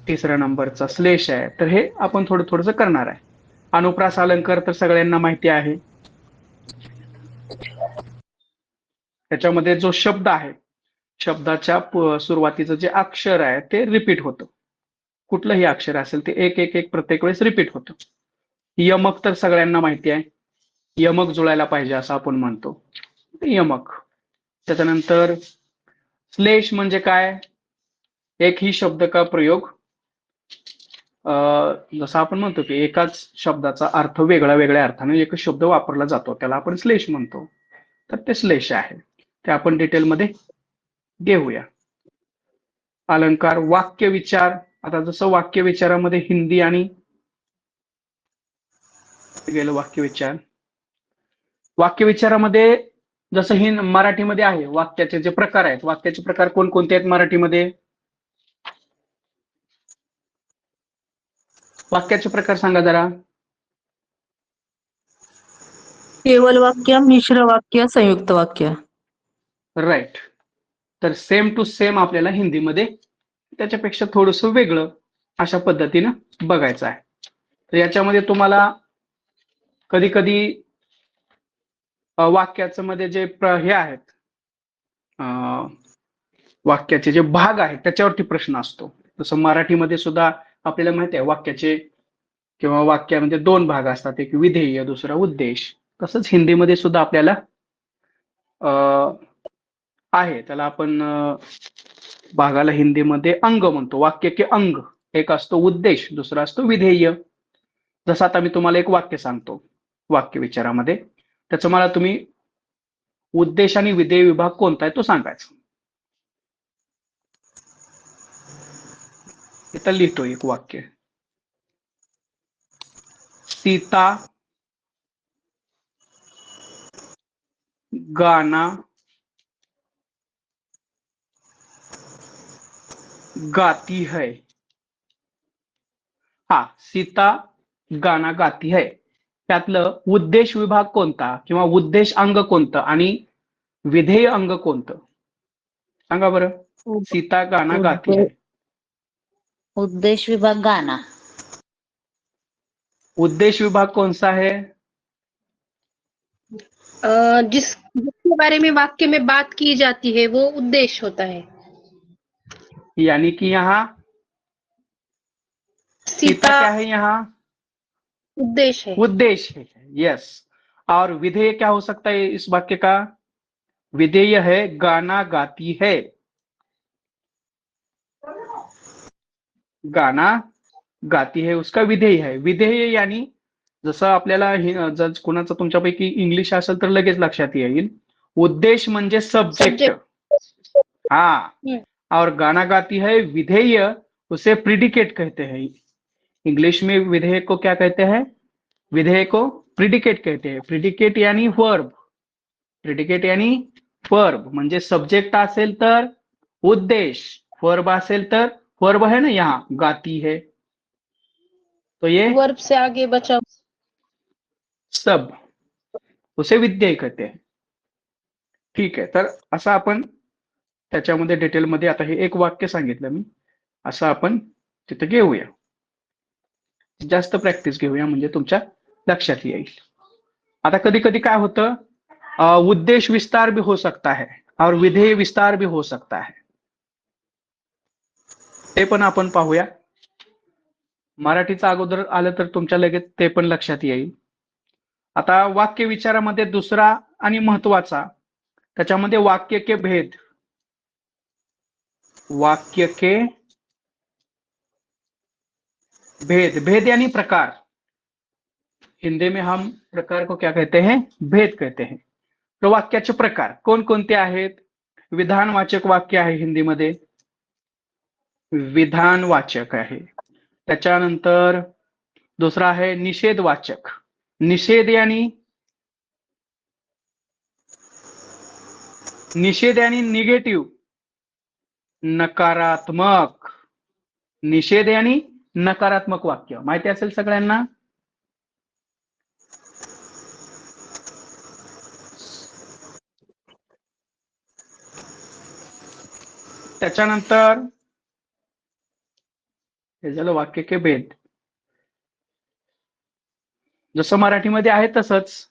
3ऱ्या नंबरचा श्लेष आहे. तर हे आपण थोडं थोडंसं करणार आहे. अनुप्रास अलंकार तर सगळ्यांना माहिती आहे. त्याच्यामध्ये जो शब्द आहे, शब्दाच्या सुरुवातीचं जे अक्षर आहे ते रिपीट होतं. कुठलंही अक्षर असेल ते एक एक एक प्रत्येक वेळेस रिपीट होतं. यमक तर सगळ्यांना माहिती आहे, यमक जुळायला पाहिजे असं आपण म्हणतो, यमक. त्याच्यानंतर श्लेष म्हणजे काय? एक ही शब्द का प्रयोग, जसं आपण म्हणतो की एकाच शब्दाचा अर्थ वेगळ्या वेगळ्या अर्थाने एकच शब्द वापरला जातो, त्याला आपण श्लेष म्हणतो. तर ते श्लेष आहे, ते आपण डिटेलमध्ये घेऊया. अलंकार, वाक्य विचार. आता जसं वाक्य विचारामध्ये हिंदी आणि गेलं वाक्य विचारामध्ये जसं मराठीमध्ये आहे, वाक्याचे जे प्रकार आहेत, वाक्याचे प्रकार कोणकोणते आहेत मराठीमध्ये? वाक्याचे प्रकार सांगा जरा. केवल वाक्य, मिश्र वाक्य, संयुक्त वाक्य. राईट. तर सेम टू सेम आपल्याला हिंदीमध्ये त्याच्यापेक्षा थोडंसं वेगळं अशा पद्धतीनं बघायचं आहे. तर याच्यामध्ये तुम्हाला कधी कधी वाक्याचं मध्ये जे हे आहेत, वाक्याचे जे भाग आहेत त्याच्यावरती प्रश्न असतो. जसं मराठीमध्ये सुद्धा आपल्याला माहिती आहे वाक्याचे किंवा वाक्यामध्ये 2 भाग असतात, एक विधेय, दुसरा उद्देश. तसंच हिंदीमध्ये सुद्धा आपल्याला आहे, त्याला आपण भागाला हिंदीमध्ये अंग म्हणतो. वाक्य के अंग, एक असतो उद्देश, दुसरा असतो विधेय. जसं आता मी तुम्हाला एक वाक्य सांगतो वाक्य विचारामध्ये, त्याचं मला तुम्ही उद्देश आणि विधेय विभाग कोणता आहे तो सांगायचा. इथं लिहितो एक वाक्य, सीता गाना गाती है. हा, सीता गाना गाती है, त्यातलं उद्देश विभाग कोणता किंवा उद्देश अंग कोणतं आणि विधेय अंग कोणतं सांगा बरं. सीता गाना गाती है, उद्देश विभाग गाना. उद्देश विभाग कौन सा है? जिसके बारे में वाक्य में बात की जाती है वो उद्देश्य होता है। यानी कि यहाँ सीता क्या है? यहाँ उद्देश्य है। उद्देश्य है। यस। और विधेय क्या हो सकता है इस वाक्य का? विधेय है गाना गाती है। गाना गाती है उसका विधेय है। विधेय यानी जसं आपल्याला जर कोणाचं तुमच्यापैकी इंग्लिश असेल तर लगेच लक्षात येईल, उद्देश म्हणजे सब्जेक्ट। हाँ, और गाना गाती है विधेय, उसे प्रिडिकेट कहते हैं। इंग्लिश में विधेय को क्या कहते हैं? विधेय को प्रिडिकेट कहते हैं। प्रिडिकेट यानी वर्ब। प्रिडिकेट यानी वर्ब म्हणजे सब्जेक्ट असेल तर उद्देश, वर्ब असेल तर वर्ब है ना यहाँ गाती है, तो ये वर्ब से आगे बचा सब, उसे विधेय कहते हैं। ठीक आहे, तर असं आपण त्याच्यामध्ये डिटेलमध्ये आता हे एक वाक्य सांगितलं मी, असं आपण तिथे घेऊया, जास्त प्रॅक्टिस घेऊया म्हणजे तुमच्या लक्षात येईल। आता कधी कधी काय होतं, उद्देश विस्तार भी हो सकता है और विधेय विस्तार भी हो सकता है, ते पण आपण पाहूया। मराठीचं अगोदर आलं तर तुमच्या लगेच ते पण लक्षात येईल। आता वाक्य विचारामध्ये दुसरा आणि महत्वाचा, त्याच्यामध्ये वाक्य के भेद, वाक्य के भेद। भेद यानी प्रकार, हिंदी में हम प्रकार को क्या कहते हैं? भेद कहते हैं। तो वाक्याचे प्रकार कोणकोणते आहेत? विधानवाचक वाक्य आहे हिंदीमध्ये, विधानवाचक आहे। त्याच्यानंतर दुसरा आहे निषेधवाचक। निषेध यानी निगेटिव्ह, नकारात्मक। निषेध यानी नकारात्मक वाक्य, माहिती असेल सगळ्यांना। त्याच्यानंतर हे झालं वाक्य के भेद। जसं मराठीमध्ये आहे तसंच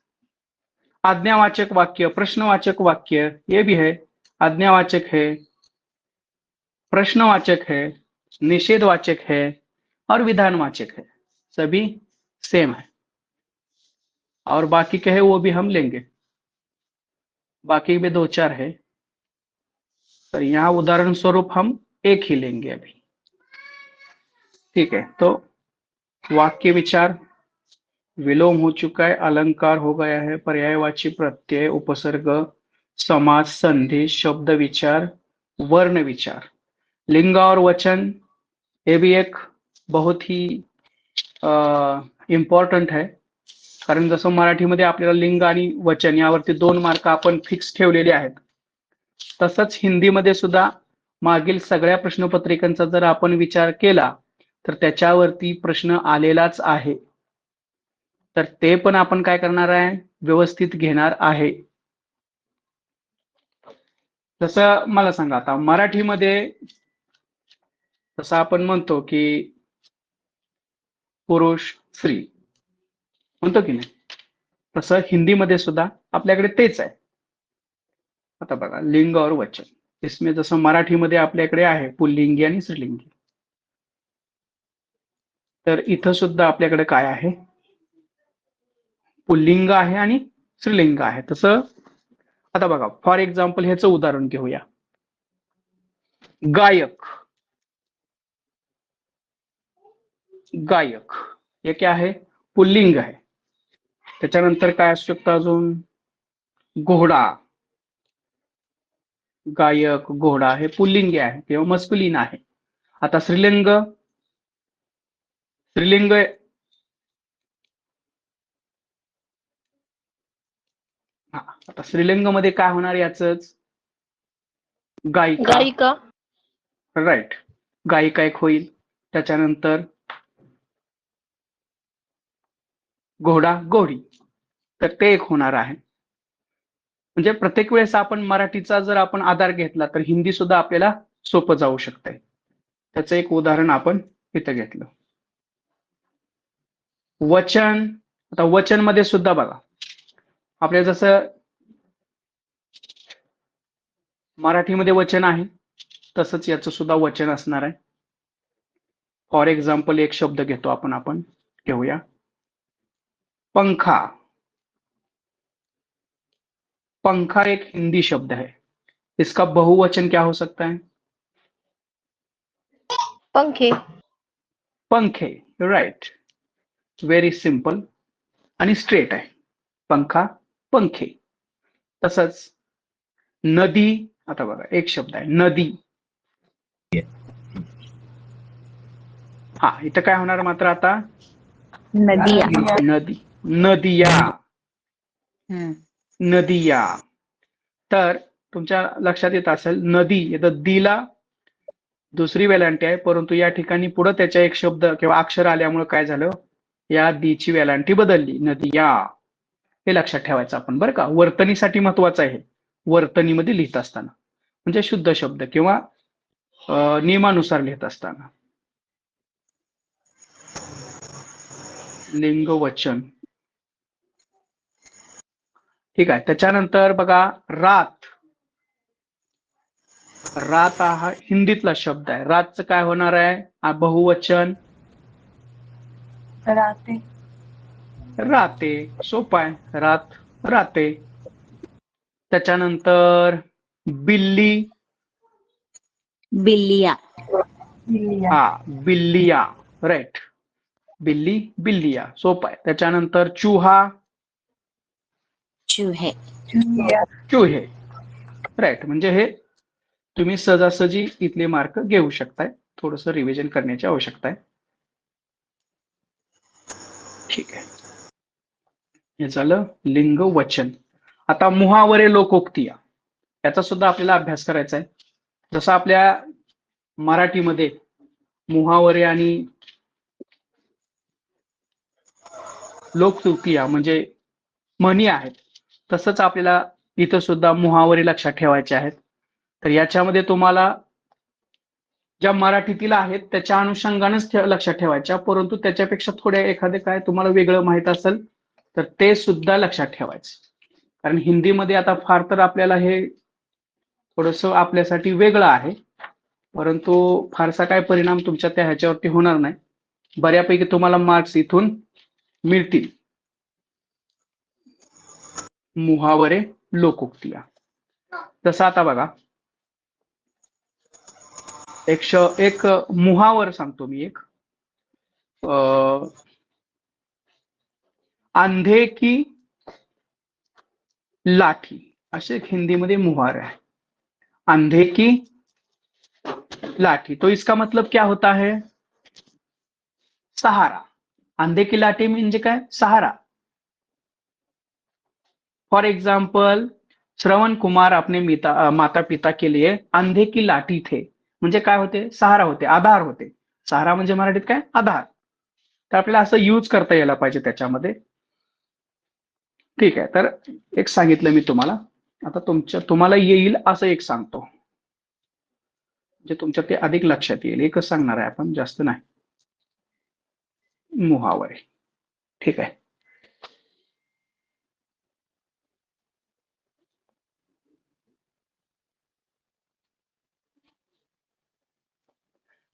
आज्ञावाचक वाक्य, प्रश्नवाचक वाक्य, ये भी है। आज्ञावाचक है, प्रश्नवाचक है, निषेधवाचक है और विधानवाचक है, सभी सेम है। और बाकी के है वो भी हम लेंगे, बाकी में 2-4 है, तो यहाँ उदाहरण स्वरूप हम एक ही लेंगे अभी। ठीक है, तो वाक्य विचार विलोम हो चुका है, अलंकार हो गया है, पर्यायवाची प्रत्यय, उपसर्ग, समास, संधि, शब्द विचार, वर्ण विचार, लिंग और वचन, ये भी एक बहुत ही इम्पॉर्टंट है। कारण जसं मराठीमध्ये आपल्याला लिंग आणि वचन यावरती 2 मार्क आपण फिक्स ठेवलेले आहेत, तसंच हिंदीमध्ये सुद्धा मागील सगळ्या प्रश्नपत्रिकांचा जर आपण विचार केला तर त्याच्यावरती प्रश्न आलेलाच आहे, तर ते पण आपण काय करणार आहे? व्यवस्थित घेणार आहे। जसं मला सांगा, आता मराठीमध्ये जसं आपण म्हणतो की पुरुष स्त्री म्हणतो की नाही, तसं हिंदीमध्ये सुद्धा आपल्याकडे तेच आहे। आता बघा, लिंग और वचन, इसमें जसं मराठीमध्ये आपल्याकडे आहे पुल्लिंगी आणि स्त्रीलिंगी, तर इथं सुद्धा आपल्याकडे काय आहे? पुल्लिंग आहे आणि स्त्रीलिंग आहे। तसं आता बघा, फॉर एक्झाम्पल ह्याचं उदाहरण घेऊया, गायक। गायक हे क्या आहे? पुल्लिंग आहे। त्याच्यानंतर काय असू शकतं अजून? घोडा। गायक, घोडा हे पुल्लिंगी आहे किंवा मस्कुलिन आहे। आता स्त्रीलिंग, स्त्रीलिंग आता स्त्रीलिंग मध्ये काय होणार याचंच? गायिका। गायिका, राईट, गायिका एक होईल। त्याच्यानंतर घोडा, घोडी, तर ते एक होणार आहे। म्हणजे प्रत्येक वेळेस आपण मराठीचा जर आपण आधार घेतला तर हिंदी सुद्धा आपल्याला सोपं जाऊ शकते। त्याचं एक उदाहरण आपण इथं घेतलं। वचन, आता वचन मध्ये सुद्धा बघा आपल्या जसं मराठीमध्ये वचन आहे तसंच याचं सुद्धा वचन असणार आहे. फॉर एक्झाम्पल एक शब्द घेतो आपण घेऊया पंखा. पंखा एक हिंदी शब्द है, इसका बहुवचन क्या हो सकता है? पंखे. पंखे. राइट, व्हेरी सिंपल आणि स्ट्रेट आहे. पंखा, पंखे. तसंच नदी, आता बघा एक शब्द आहे नदी. हा, इथं काय होणार मात्र आता? नदिया. नदी, नदिया, हम्म. नदिया. तर तुमच्या लक्षात येत असेल नदी इथं दीला दुसरी वेलांटी आहे, परंतु या ठिकाणी पुढे त्याच्या एक शब्द किंवा अक्षर आल्यामुळे काय झालं, या दीची वेलांटी बदलली, नदिया. हे लक्षात ठेवायचं आपण बरं का. वर्तनीसाठी महत्वाचं आहे, वर्तनीमध्ये लिहित असताना म्हणजे शुद्ध शब्द किंवा नियमानुसार लिहित असताना. लिंग वचन. ठीक आहे. त्याच्यानंतर बघा रात. रात हा हिंदीतला शब्द आहे. रातचं काय होणार आहे? बहुवचन राते. राते. सोपं आहे, रात राते. त्याच्यानंतर बिल्ली. बिल्लिया. हा, बिल्लिया. राईट, बिल्ली, बिल्लिया. सोपं आहे. त्याच्यानंतर चूहा. चूहे. चूहे. राईट, म्हणजे हे तुम्ही सहजासहजी इथले मार्क घेऊ शकताय. थोडस रिव्हिजन करण्याची आवश्यकता आहे. ठीक आहे, हे झालं लिंग वचन. आता मुहावरे लोकोक्ती याचा सुद्धा आपल्याला अभ्यास करायचा आहे. जसं आपल्या मराठीमध्ये मुहावरे आणि लोकोक्ती म्हणजे म्हणी आहेत, तसंच आपल्याला इथं सुद्धा मुहावरे लक्षात ठेवायचे आहेत. तर याच्यामध्ये तुम्हाला ज्या मराठीतील आहेत त्याच्या अनुषंगानेच लक्षात ठेवायच्या, परंतु त्याच्यापेक्षा थोड्या एखादे काय तुम्हाला वेगळं माहित असेल तर ते सुद्धा लक्षात ठेवायचं. कारण हिंदीमध्ये आता फार तर आपल्याला हे थोडस आपल्यासाठी वेगळं आहे, परंतु फारसा काय परिणाम तुमच्या त्या ह्याच्यावरती होणार नाही. बऱ्यापैकी तुम्हाला मार्क्स इथून मिळतील. मुहावरे लोकोक्ती. जसं आता बघा एक मुहावर सांगतो मी एक. अंधे की लाठी असे एक हिंदीमध्ये मुहावरा है. अंधे की लाठी, तो इसका मतलब क्या होता है? सहारा. अंधे की लाठी म्हणजे काय? सहारा. फॉर एग्जाम्पल श्रवण कुमार अपने माता पिता के लिए अंधे की लाठी थे. म्हणजे काय होते? सहारा होते, आधार होते. सहारा म्हणजे मराठीत काय? आधार. तर आपल्याला असं यूज करता यायला पाहिजे त्याच्यामध्ये. ठीक आहे, तर एक सांगितलं मी तुम्हाला. आता तुम्हाला येईल असं एक सांगतो, म्हणजे तुमच्या ते अधिक लक्षात येईल. एकच सांगणार आहे आपण, जास्त नाही. मुहावरे. ठीक आहे.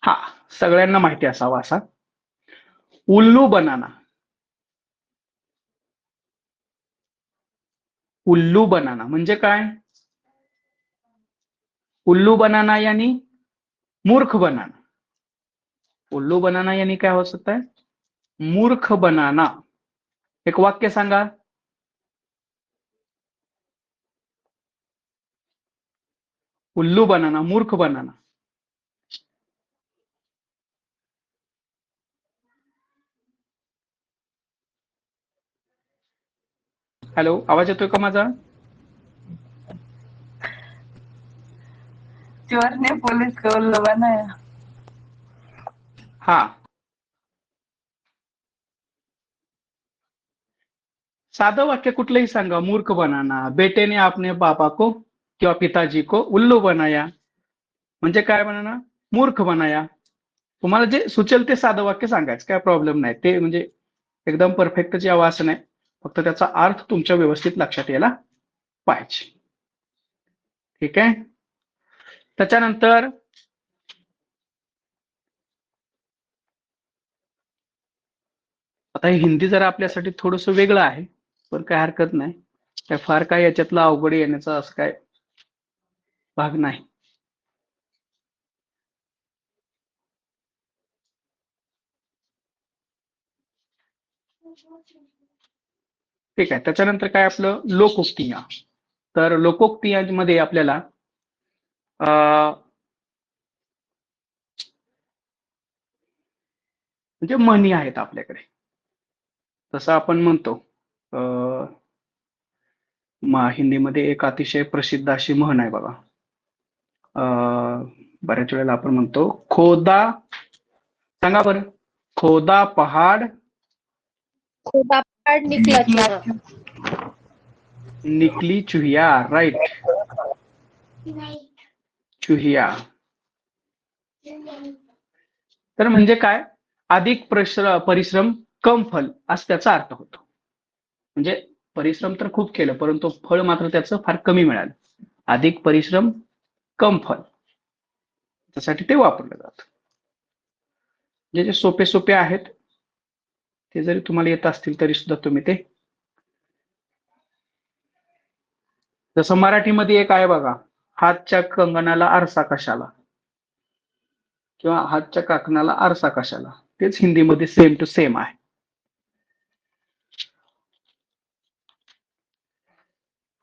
हा, सगळ्यांना माहिती असावा असा. उल्लू बनाना. उल्लू बनाना म्हणजे काय? उल्लू बनाना यानी मूर्ख बनाना. उल्लू बनाना यानी काय हो सकता है? मूर्ख बनाना. एक वाक्य सांगा. उल्लू बनाना, मूर्ख बनाना. हॅलो, आवाज येतोय का माझा? चोर ने पुलिस को उल्लू बनाया. हा, साधं वाक्य कुठलंही सांगा. मूर्ख बनाना. बेटे ने आपने पापा को किंवा पिताजी को उल्लू बनाया. म्हणजे काय बनाना? मूर्ख बनाया. तुम्हाला जे सुचेल ते साधं वाक्य सांगायचं, काय प्रॉब्लेम नाही. ते म्हणजे एकदम परफेक्टच यावं असं नाही, फक्त त्याचा अर्थ तुमच्या व्यवस्थित लक्षात यायला पाहिजे. ठीक आहे. त्याच्यानंतर आता हे हिंदी जरा आपल्यासाठी थोडंसं वेगळं आहे, पण काय हरकत नाही. काय फार काय याच्यातलं अवघड येण्याचा असं काय भाग नाही. ठीक आहे. त्याच्यानंतर काय आपलं लोकोक्तिया. तर लोकोक्तियामध्ये आपल्याला म्हणजे म्हणी आहेत आपल्याकडे. तसं आपण म्हणतो हिंदीमध्ये एक अतिशय प्रसिद्ध अशी म्हण आहे बघा. बऱ्याच वेळेला आपण म्हणतो खोदा, सांगा बरं, खोदा पहाड खुदा पहाड़ निकला चूहा. निकली चुहिया. राईट, चुहिया. तर म्हणजे काय, अधिक परिश्रम कम फल असं त्याचा अर्थ होतो. म्हणजे परिश्रम तर खूप केलं परंतु फळ मात्र त्याचं फार कमी मिळालं. अधिक परिश्रम कम फल, त्यासाठी ते वापरलं जातं. जे सोपे सोपे आहेत ते जरी तुम्हाला येत असतील तरी सुद्धा तुम्ही ते, जसं मराठीमध्ये एक आहे बघा, हातच्या कंगनाला आरसा कशाला, किंवा हातच्या काकणाला आरसा कशाला, तेच हिंदीमध्ये सेम टू सेम आहे.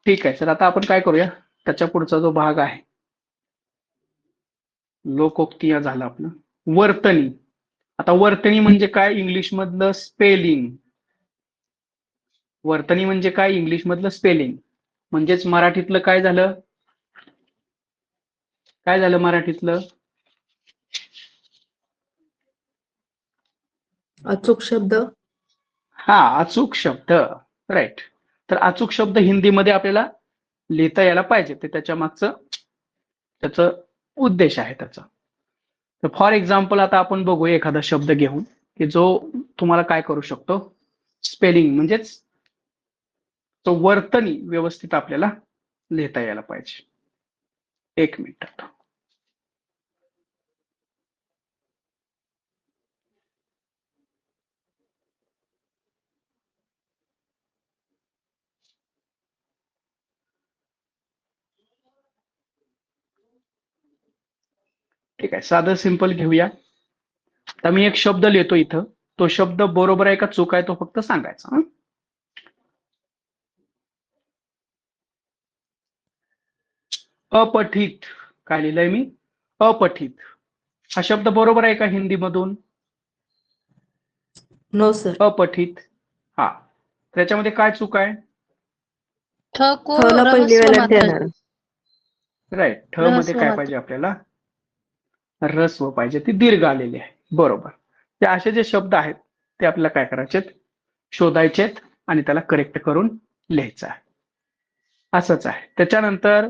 ठीक आहे सर, आता आपण काय करूया, त्याच्या पुढचा जो भाग आहे लोकोक्तिया झाला आपलं. वर्तनी. आता वर्तनी म्हणजे काय, इंग्लिश मधलं स्पेलिंग. वर्तनी म्हणजे काय, इंग्लिश मधलं स्पेलिंग. म्हणजेच मराठीतलं काय झालं, काय झालं मराठीतलं, अचूक शब्द. हा, अचूक शब्द. राईट. तर अचूक शब्द हिंदीमध्ये आपल्याला लिहिता यायला पाहिजे, ते त्याच्या मागचं त्याचं उद्देश आहे त्याचा. तर फॉर एक्झाम्पल आता आपण बघूया एखादा शब्द घेऊन की जो तुम्हाला काय करू शकतो, स्पेलिंग म्हणजेच तो वर्तनी व्यवस्थित आपल्याला लिहिता यायला पाहिजे. एक मिनिट. ठीक आहे, साधं सिंपल घेऊया. तर मी एक शब्द लिहितो इथं, तो शब्द बरोबर आहे का चूक आहे तो फक्त सांगायचा. अपठित. काय लिहिलंय मी, अपठित. हा शब्द बरोबर आहे का हिंदी मधून, नो सर. अपठित. हा, त्याच्यामध्ये काय चूक आहे, ठ को ठ ला पहिली रहस्व वेळेला मात्रा देणार. राईट. ठ मध्ये रहस्व काय मात्रा. पाहिजे आपल्याला, रस्व पाहिजे, ती दीर्घ आलेली आहे. बरोबर. ते असे जे शब्द आहेत ते आपल्याला काय करायचेत, शोधायचेत आणि त्याला करेक्ट करून लिहायचं आहे. असंच आहे. त्याच्यानंतर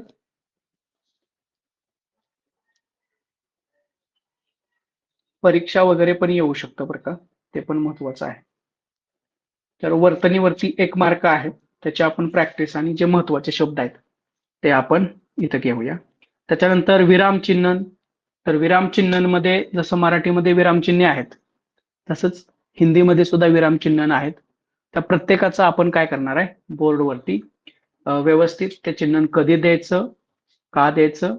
परीक्षा वगैरे पण येऊ शकतं बरं का, ते पण महत्वाचं आहे. तर वर्तनीवरती 1 मार्क आहे, त्याची आपण प्रॅक्टिस आणि जे महत्वाचे शब्द आहेत ते आपण इथं घेऊया. त्याच्यानंतर विरामचिन्ह. तर विरामचिन्हांमध्ये जसं मराठीमध्ये विरामचिन्हे आहेत तसंच हिंदीमध्ये सुद्धा विरामचिन्ह आहेत. त्या प्रत्येकाचं आपण काय करणार आहे, बोर्डवरती व्यवस्थित ते चिन्ह कधी द्यायचं, का द्यायचं,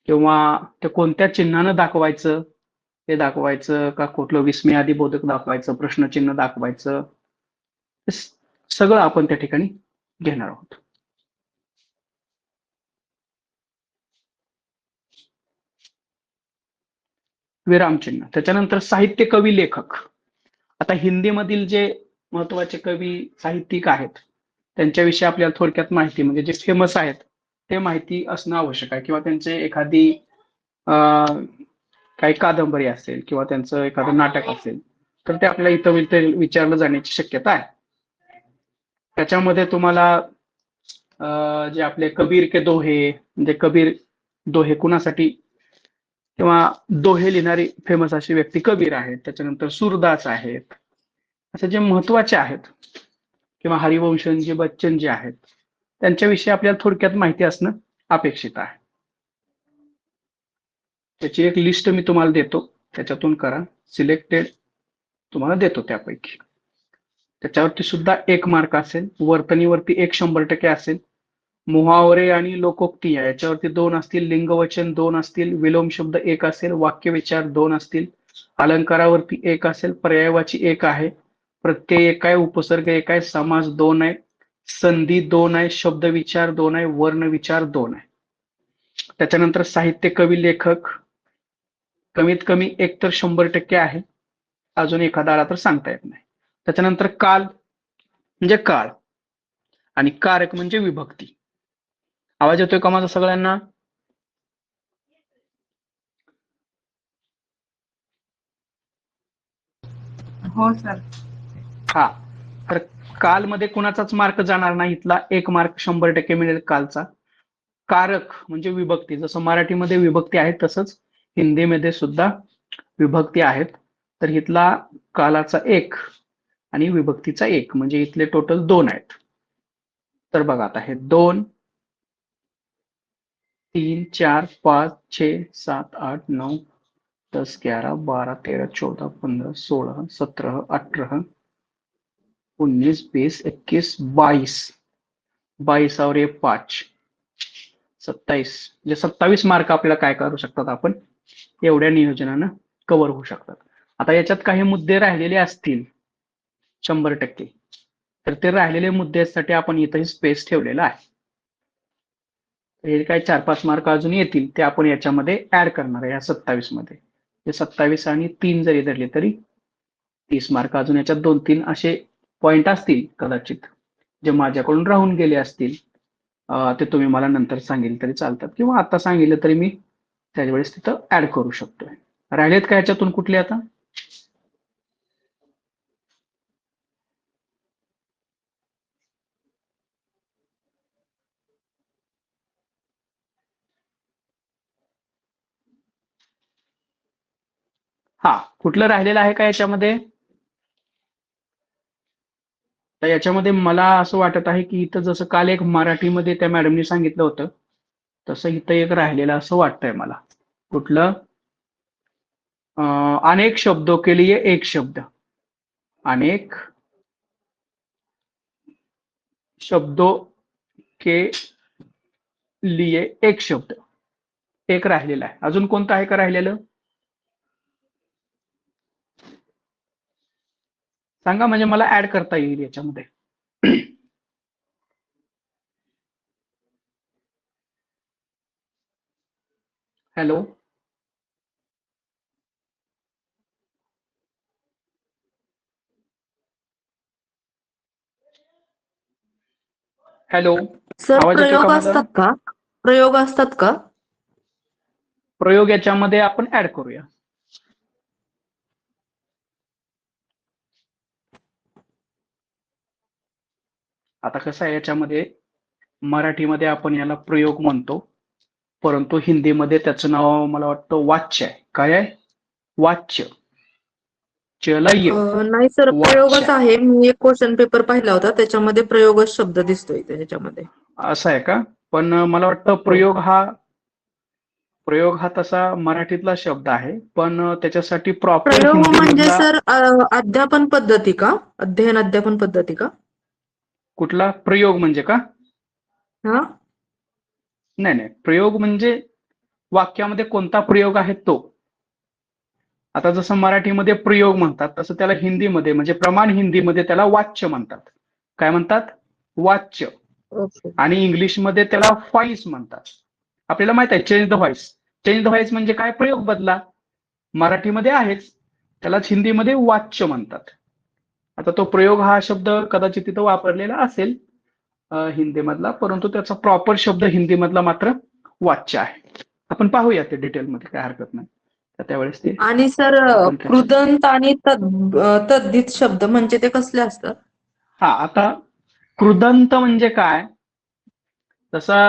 किंवा ते कोणत्या चिन्हानं दाखवायचं ते दाखवायचं, का कुठलं विस्मयादिबोधक दाखवायचं, प्रश्नचिन्ह दाखवायचं, सगळं आपण त्या ठिकाणी घेणार आहोत. विरामचिन्ह. त्याच्यानंतर साहित्य, कवी, लेखक. आता हिंदीमधील जे महत्वाचे कवी साहित्यिक आहेत त्यांच्याविषयी आपल्याला थोडक्यात माहिती, म्हणजे जे फेमस आहेत ते माहिती असणं आवश्यक आहे, किंवा त्यांचे एखादी काही कादंबरी असेल किंवा त्यांचं एखादं नाटक असेल तर ते आपल्याला इथं विचारलं जाण्याची शक्यता आहे. त्याच्यामध्ये तुम्हाला जे आपले कबीर के दोहे, म्हणजे कबीर दोहे कुणासाठी, किंवा दोहे लिहिणारी फेमस अशी व्यक्ती कबीर आहेत. त्याच्यानंतर सूरदास आहेत, असे जे महत्वाचे आहेत किंवा हरिवंशजी बच्चन जे आहेत त्यांच्याविषयी आपल्याला थोडक्यात माहिती असणं अपेक्षित आहे. त्याची एक लिस्ट मी तुम्हाला देतो, त्याच्यातून करा, सिलेक्टेड तुम्हाला देतो त्यापैकी. त्याच्यावरती सुद्धा 1 मार्क असेल, वर्तनीवरती 100% असेल, मुहावरे आणि लोकोक्ती याच्यावरती 2 असतील, लिंगवचन 2 असतील, विलोम शब्द 1 असेल, वाक्यविचार 2 असतील, अलंकारावरती 1 असेल, पर्यायवाची 1 आहे, प्रत्यय 1 आहे, उपसर्ग 1 आहे, समास 2 आहे, संधी 2 आहे, शब्दविचार 2 आहे, वर्णविचार 2 आहे. त्याच्यानंतर साहित्य, कवी, लेखक कमीत कमी 1 तर 100% आहे, अजून एखादा आला तर सांगता येत नाही. त्याच्यानंतर काल म्हणजे काळ आणि कारक म्हणजे विभक्ती. आवाज येतोय का माझा सगळ्यांना? हो सर. हा, तर कालमध्ये कुणाचाच मार्क जाणार नाही, इथला 1 मार्क 100% मिळेल कालचा. कारक म्हणजे विभक्ती, जसं मराठीमध्ये विभक्ती आहे तसंच हिंदीमध्ये सुद्धा विभक्ती आहेत. तर इथला कालाचा 1 आणि विभक्तीचा 1 म्हणजे इथले टोटल 2 आहेत. तर बघा आता हे 2 3 4 5 6 7 8 9 10 11 12 13 14 15 16 17 18 19 20 21 22 22 और 1 5 27 म्हणजे 27 मार्क आपल्याला काय करू शकतात, आपण एवढ्या नियोजनानं कव्हर होऊ शकतात. आता याच्यात काही मुद्दे राहिलेले असतील 100%, तर ते राहिलेले मुद्द्यासाठी आपण इथंही स्पेस ठेवलेला आहे. हे काय 4-5 मार्क अजून येतील ते आपण याच्यामध्ये ऍड करणार आहे या 27 मध्ये. हे 27 आणि 3 जरी धरले तरी 30 मार्क अजून याच्यात 2-3 असे पॉइंट असतील कदाचित जे माझ्याकडून राहून गेले असतील. ते तुम्ही मला नंतर सांगितलं तरी चालतात किंवा आता सांगितलं तरी मी त्यावेळेस तिथं ऍड करू शकतोय. राहिलेत का याच्यातून कुठले आता? हा, कुठलं राहिलेलं आहे का याच्यामध्ये? तर याच्यामध्ये मला असं वाटत आहे की इथं जसं काल एक मराठीमध्ये त्या मॅडमनी सांगितलं होतं तसं इथं एक राहिलेलं असं वाटतंय मला. कुठलं? अनेक शब्दों के लिए एक शब्द, अनेक शब्दों के लिए एक शब्द, एक राहिलेला आहे. अजून कोणतं आहे का राहिलेलं? सांगा म्हणजे मला ऍड करता येईल याच्यामध्ये. हॅलो, हॅलो, सर आवाज येतोय का प्रयोग माझा? असतात का? प्रयोग असतात का? प्रयोग याच्यामध्ये आपण ऍड करूया. आता कसं आहे याच्यामध्ये मराठीमध्ये आपण याला प्रयोग म्हणतो, परंतु हिंदीमध्ये त्याचं नाव मला वाटतं वाच्य आहे. काय आहे? वाच्य. चलय नाही सर, वाच्य प्रयोगच आहे. मी एक क्वेश्चन पेपर पाहिला होता, त्याच्यामध्ये प्रयोगच शब्द दिसतोय त्याच्यामध्ये. असं आहे का? पण मला वाटतं प्रयोग हा तसा मराठीतला शब्द आहे, पण त्याच्यासाठी प्रॉपर प्रयोग हिंदी म्हणजे मधला सर अध्यापन पद्धती का? अध्यापन पद्धती का? कुठला प्रयोग म्हणजे का? हा, नाही नाही, प्रयोग म्हणजे वाक्यामध्ये कोणता प्रयोग आहे तो. आता जसं मराठीमध्ये प्रयोग म्हणतात तसं त्याला हिंदीमध्ये म्हणजे प्रमाण हिंदीमध्ये त्याला वाच्य म्हणतात. काय म्हणतात? वाच्य. ओके. आणि इंग्लिशमध्ये त्याला व्हॉइस म्हणतात. आपल्याला माहित आहे change the voice. Change the voice म्हणजे काय? प्रयोग बदला. मराठीमध्ये आहेच, त्यालाच हिंदीमध्ये वाच्य म्हणतात. आता तो प्रयोग हा शब्द कदाचित तिथं वापरलेला असेल हिंदीमधला, परंतु त्याचा प्रॉपर शब्द हिंदीमधला मात्र वाच्य आहे. आपण पाहूया ते डिटेलमध्ये, काय हरकत नाही. तर त्यावेळेस ते आणि सर आपण कृदंत आणि तद्धित शब्द म्हणजे ते कसले असतात? हा, आता कृदंत म्हणजे काय? तसा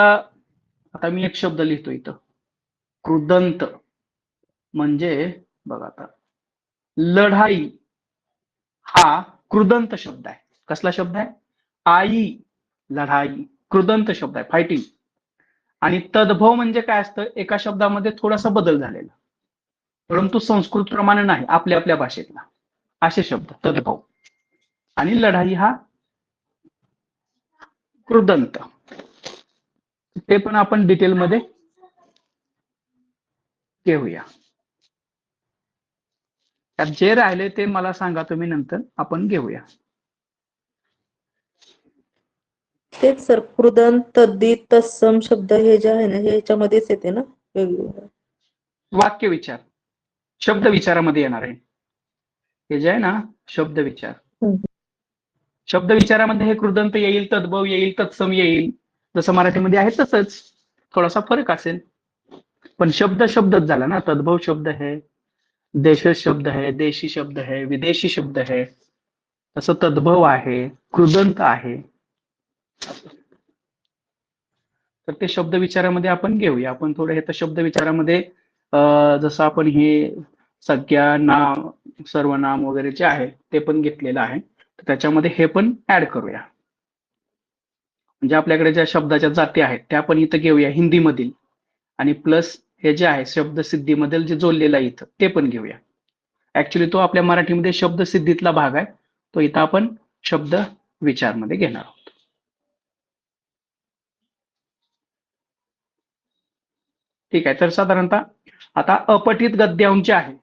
आता मी एक शब्द लिहितो इथं. कृदंत म्हणजे बघा आता, लढाई हा कृदंत शब्द आहे. कसला शब्द आहे? आई, लढाई, कृदंत शब्द आहे, फायटिंग. आणि तद्भव म्हणजे काय असतं? एका शब्दामध्ये थोडासा बदल झालेला, परंतु संस्कृत प्रमाणे नाही, आपल्या आपल्या भाषेतला, असे शब्द तद्भव. आणि लढाई हा कृदंत. ते पण आपण डिटेलमध्ये घेऊया. त्यात जे राहिले ते मला सांगा तुम्ही, नंतर आपण घेऊया. तेच सर, कृदंत, तद्धित, तत्सम शब्द हे जे आहे ना, हे याच्यामध्येच येते ना वेगवेगळं. वाक्य विचार, शब्द विचारामध्ये येणार आहे. हे जे आहे ना शब्द विचार, हम्म. शब्द विचारामध्ये हे कृदंत येईल, तद्भव येईल, तत्सम येईल. जसं मराठीमध्ये आहे तसंच, थोडासा फरक असेल, पण शब्द शब्दच झाला ना. तद्भव शब्द है, देश शब्द है, देशी शब्द है, विदेशी शब्द है, तसं तद्भव आहे, कृदंत आहे. तर ते शब्द विचारामध्ये आपण घेऊया. आपण थोडं हे तर शब्द विचारामध्ये जसं आपण हे संज्ञा, नाम, सर्वनाम वगैरे जे आहे ते पण घेतलेलं आहे, तर त्याच्यामध्ये हे पण ऍड करूया. म्हणजे आपल्याकडे ज्या शब्दाच्या जाती आहेत त्या पण इथं घेऊया हिंदीमधील, आणि प्लस हे जे आहे शब्दसिद्धीमधील जे जोडलेलं आहे इथं ते पण घेऊया. ऍक्च्युली तो आपल्या मराठीमध्ये शब्दसिद्धीतला भाग आहे, तो इथं आपण शब्द विचारमध्ये घेणार आहोत. ठीक आहे. तर साधारणतः आता अपठित गद्यांश आहे,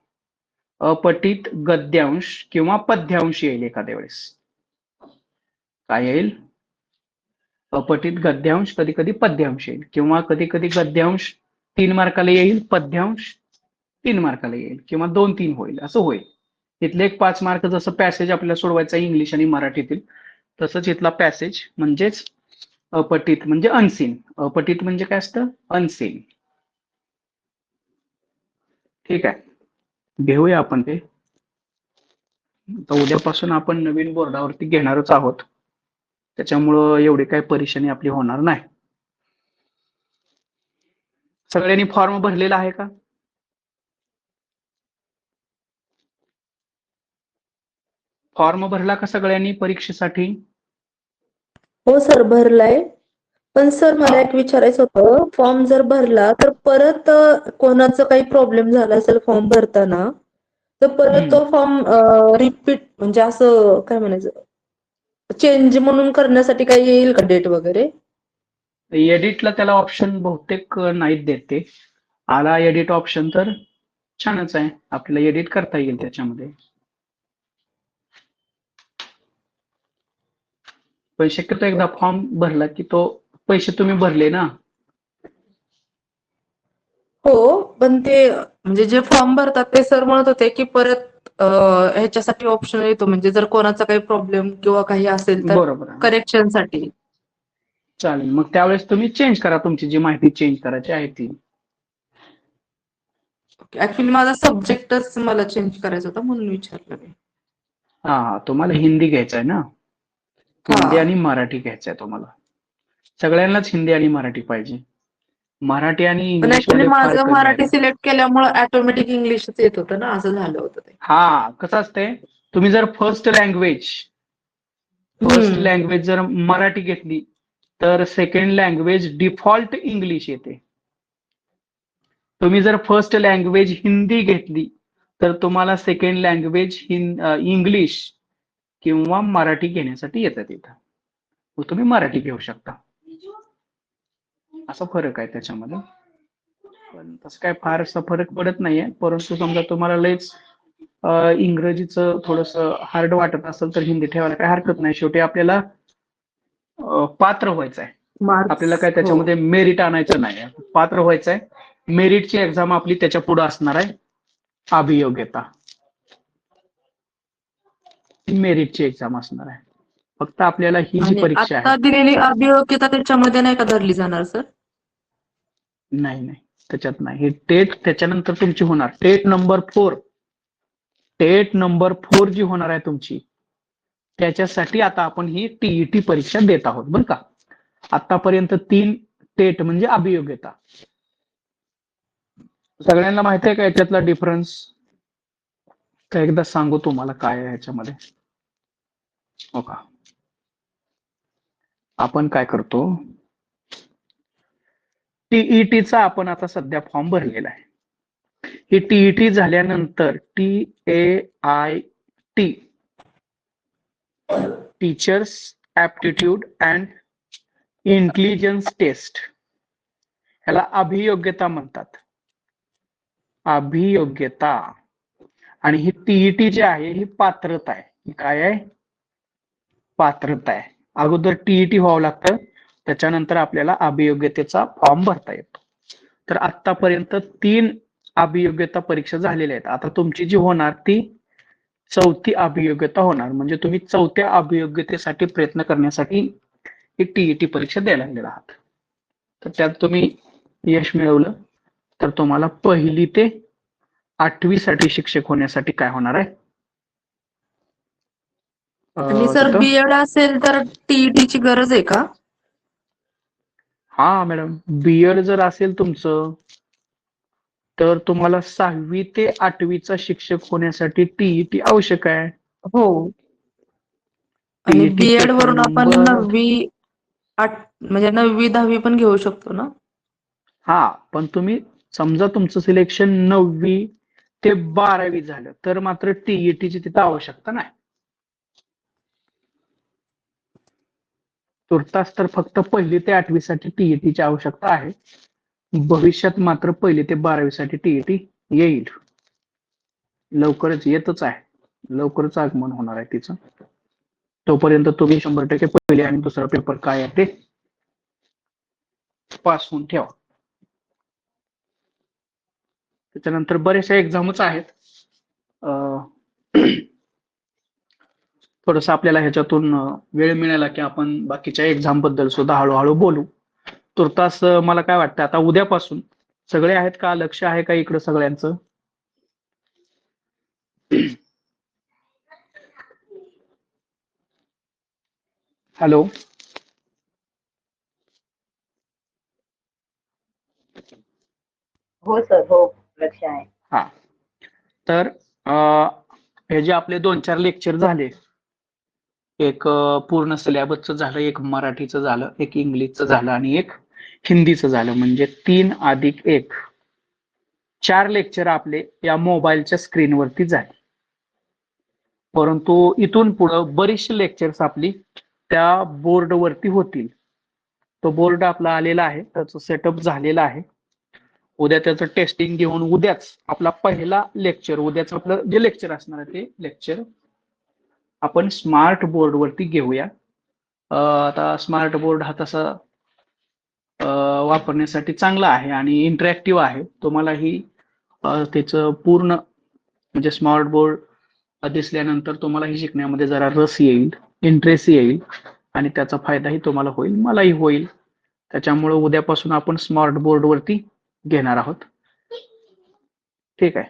अपठित गद्यांश किंवा पद्यांश येईल एखाद्या वेळेस. काय येईल? अपठित गद्यांश, कधी कधी पद्यांश येईल, किंवा कधी कधी गद्यांश 3 मार्काला येईल, पद्यांश 3 मार्काला येईल, किंवा 2-3 होईल, असं होईल. इथले एक 5 मार्क, जसं पॅसेज आपल्याला सोडवायचं आहे इंग्लिश आणि मराठीतील, तसंच इथला पॅसेज म्हणजेच अपठित म्हणजे अनसीन. अपठित म्हणजे काय असतं? अनसीन. ठीक आहे, घेऊया आपण ते. तर उद्यापासून आपण नवीन बोर्डावरती घेणारच आहोत, त्याच्यामुळं एवढी काही परेशानी आपली होणार नाही. सगळ्यांनी फॉर्म भरलेला आहे का? फॉर्म भरला का सगळ्यांनी परीक्षेसाठी? हो सर, भरलाय. पण सर मला एक विचारायचं होतं, फॉर्म जर भरला तर परत कोणाचं काही प्रॉब्लेम झाला असेल फॉर्म भरताना, तर परत तो फॉर्म रिपीट म्हणजे असं काय म्हणायचं, चेंज म्हणून करण्यासाठी काही येईल का डेट वगैरे? एडिटला त्याला ऑप्शन बहुतेक नाहीत देत ते. आला एडिट ऑप्शन तर छानच आहे, आपल्याला एडिट करता येईल त्याच्यामध्ये. पण शक्यतो एकदा फॉर्म भरला की तो, पैसे तुम्ही भरले ना. हो, पण ते म्हणजे जे फॉर्म भरतात ते सर म्हणत होते की परत ह्याच्यासाठी ऑप्शन येतो, म्हणजे जर कोणाचा काही प्रॉब्लेम किंवा काही असेल तर बरोबर आहे, करेक्शनसाठी. चालेल. मग त्यावेळेस तुम्ही चेंज करा, तुमची जी माहिती चेंज करायची आहे ती. ऍक्च्युली माझा सब्जेक्टच मला चेंज करायचा होता म्हणून विचारलं मी. हा, तुम्हाला हिंदी घ्यायचं आहे ना? हिंदी हा, आणि मराठी घ्यायचं आहे तुम्हाला. सगळ्यांनाच हिंदी आणि मराठी पाहिजे. मराठी आणि पण इंग्लिश ऍक्च्युली मध्ये फार माझं कमी मराठी आहे. सिलेक्ट केल्यामुळे ऑटोमॅटिक इंग्लिशच येत होतं ना, असं झालं होतं ते. हा, कसं असतंय, तुम्ही जर फर्स्ट हम्म. लँग्वेज जर मराठी घेतली तर सेकंड लँग्वेज डिफॉल्ट इंग्लिश येते. तुम्ही जर फर्स्ट लँग्वेज हिंदी घेतली तर तुम्हाला सेकंड लँग्वेज इंग्लिश किंवा मराठी घेण्यासाठी येतं तिथं, मग तुम्ही मराठी घेऊ शकता. असा फरक आहे त्याच्यामध्ये. पण तसं काय फारसा फरक पडत नाहीये, परंतु समजा तुम्हाला लयच इंग्रजीचं थोडंसं हार्ड वाटत असेल तर हिंदी ठेवायला काय हरकत नाही. शेवटी आपल्याला पात्र व्हायचं आहे, आपल्याला मार्क्स. काय हो. त्याच्यामध्ये मेरिट आणायचं नाही, पात्र व्हायचं आहे. मेरिटची एक्झाम आपली त्याच्या पुढे असणार आहे, अभियोग्यता. मेरिटची एक्झाम असणार आहे. फक्त आपल्याला ही जी आणि परीक्षा आहे, आता दिलेली अभियोग्यता त्याच्यामध्ये नाही का धरली जाणार सर? नाही नाही, त्याच्यात नाही. हे टेट त्याच्यानंतर तुमची होणार, टेट नंबर 4. टेट नंबर 4 जी होणार आहे तुमची, त्याच्यासाठी आता आपण ही टीईटी परीक्षा देत आहोत बरं का. आतापर्यंत 3 टेट म्हणजे अभियोग्यता. सगळ्यांना माहिती आहे का याच्यातला डिफरन्स? एकदा सांगू तुम्हाला काय आहे ह्याच्यामध्ये. हो का, आपण काय करतो, टीईटीचा आपण आता सध्या फॉर्म भरलेला आहे. ही टीईटी झाल्यानंतर TAIT, teachers aptitude and intelligence test, ह्याला अभियोग्यता म्हणतात. अभियोग्यता. आणि ही टीईटी जी आहे ही पात्रता आहे. ही काय आहे? पात्रता आहे. अगोदर टीईटी व्हावं लागतं, त्याच्यानंतर आपल्याला अभियोग्यतेचा फॉर्म भरता येतो. तर आतापर्यंत 3 अभियोग्यता परीक्षा झालेल्या आहेत. आता तुमची जी होणार ती 4थी अभियोग्यता होणार. म्हणजे तुम्ही 4थ्या अभियोग्यतेसाठी प्रयत्न करण्यासाठी ही टीईटी परीक्षा द्यायला लागलेला आहात. तर त्यात तुम्ही यश मिळवलं तर तुम्हाला 1ली ते 8वी साठी शिक्षक होण्यासाठी काय होणार आहे, आणि सर तिथं बीएड असेल तर टीईटीची गरज आहे का? हा मॅडम, बीएड जर असेल तुमचं तर तुम्हाला 6वी ते 8वीचा शिक्षक होण्यासाठी टीईटी आवश्यक आहे. हो. आणि टीईटी बीएड पेपर वरून आपण नंबर 9वी म्हणजे 9वी 10वी पण घेऊ शकतो ना? हा, पण तुम्ही समजा तुमचं सिलेक्शन 9वी ते 12वी झालं तर मात्र टीईटीची तिथं आवश्यकता नाही. तुर्तास तर फक्त 1ली ते 8वी साठी टीईटीची आवश्यकता आहे. भविष्यात मात्र 1ली ते 12वी साठी टीईटी येईल. लवकरच येतच आहे, लवकरच आगमन होणार आहे तिचं. तोपर्यंत तुम्ही 100% पहिले आणि दुसरा पेपर काय आहे ते पास होऊन ठेवा. त्याच्यानंतर बरेचशा एक्झामच आहेत. थोडस आपल्याला ह्याच्यातून वेळ मिळाला की आपण बाकीच्या एक्झाम बद्दल सुद्धा हळूहळू बोलू. तुर्तास मला काय वाटतं, आता उद्यापासून सगळे आहेत का, लक्ष आहे का इकडं सगळ्यांचं? हॅलो, हो सर, हो लक्ष आहे. हा, तर हे जे आपले 2-4 लेक्चर झाले, एक पूर्ण सिलेबसचं झालं, एक मराठीचं झालं, एक इंग्लिशचं झालं आणि एक हिंदीचं झालं, म्हणजे 3 अधिक 1 4 लेक्चर आपले या मोबाईलच्या स्क्रीनवरती झाले. परंतु इथून पुढं बरीचशी लेक्चर्स आपली त्या बोर्डवरती होतील. तो बोर्ड आपला आलेला आहे, त्याचं सेटअप झालेला आहे. उद्या त्याचं टेस्टिंग घेऊन उद्याच आपला पहिला लेक्चर, उद्याच आपलं जे लेक्चर असणार आहे ते लेक्चर आपण स्मार्ट बोर्ड वरती घेऊया. आता स्मार्ट बोर्ड हा तसा वापरण्यासाठी चांगला आहे आणि इंटरॅक्टिव्ह आहे. तुम्हालाही त्याचं पूर्ण म्हणजे स्मार्ट बोर्ड दिसल्यानंतर तुम्हालाही शिकण्यामध्ये जरा रस येईल, इंटरेस्ट येईल आणि त्याचा फायदाही तुम्हाला होईल, मलाही होईल. त्याच्यामुळे उद्यापासून आपण स्मार्ट बोर्ड वरती घेणार आहोत. ठीक आहे,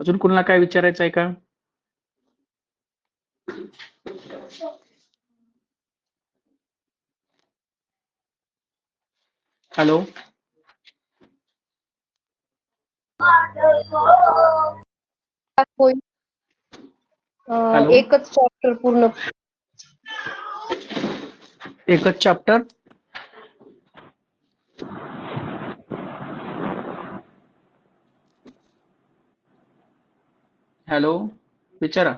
अजून कुणाला काय विचारायचं आहे का? हॅलो, होईल. हॅलो, एकच चॅप्टर पूर्ण. एकच चॅप्टर? हॅलो, विचारा.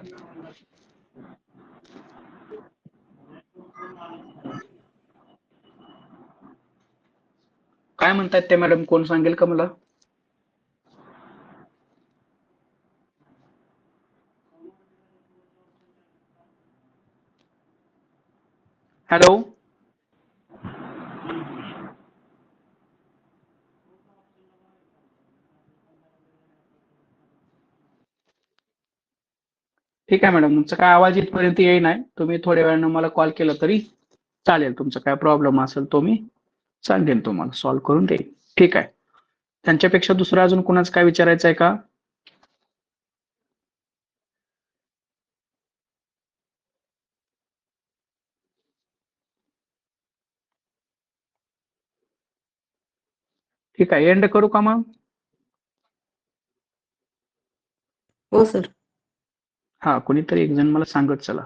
काय म्हणतायत ते मॅडम, कोण सांगेल का मला? हॅलो, ठीक आहे मॅडम, तुमचा काय आवाज इथपर्यंत येई नाही, तुम्ही थोड्या वेळानं मला कॉल केला तरी चालेल. तुमचा काय प्रॉब्लेम असेल तो मी सांगेन, तुम्हाला सॉल्व्ह करून देईन. ठीक आहे, त्यांच्यापेक्षा दुसरं अजून कुणाचं काय विचारायचं आहे का? ठीक आहे, एंड करू का मग? हो सर. हा कोणीतरी एक जण मला सांगत चला.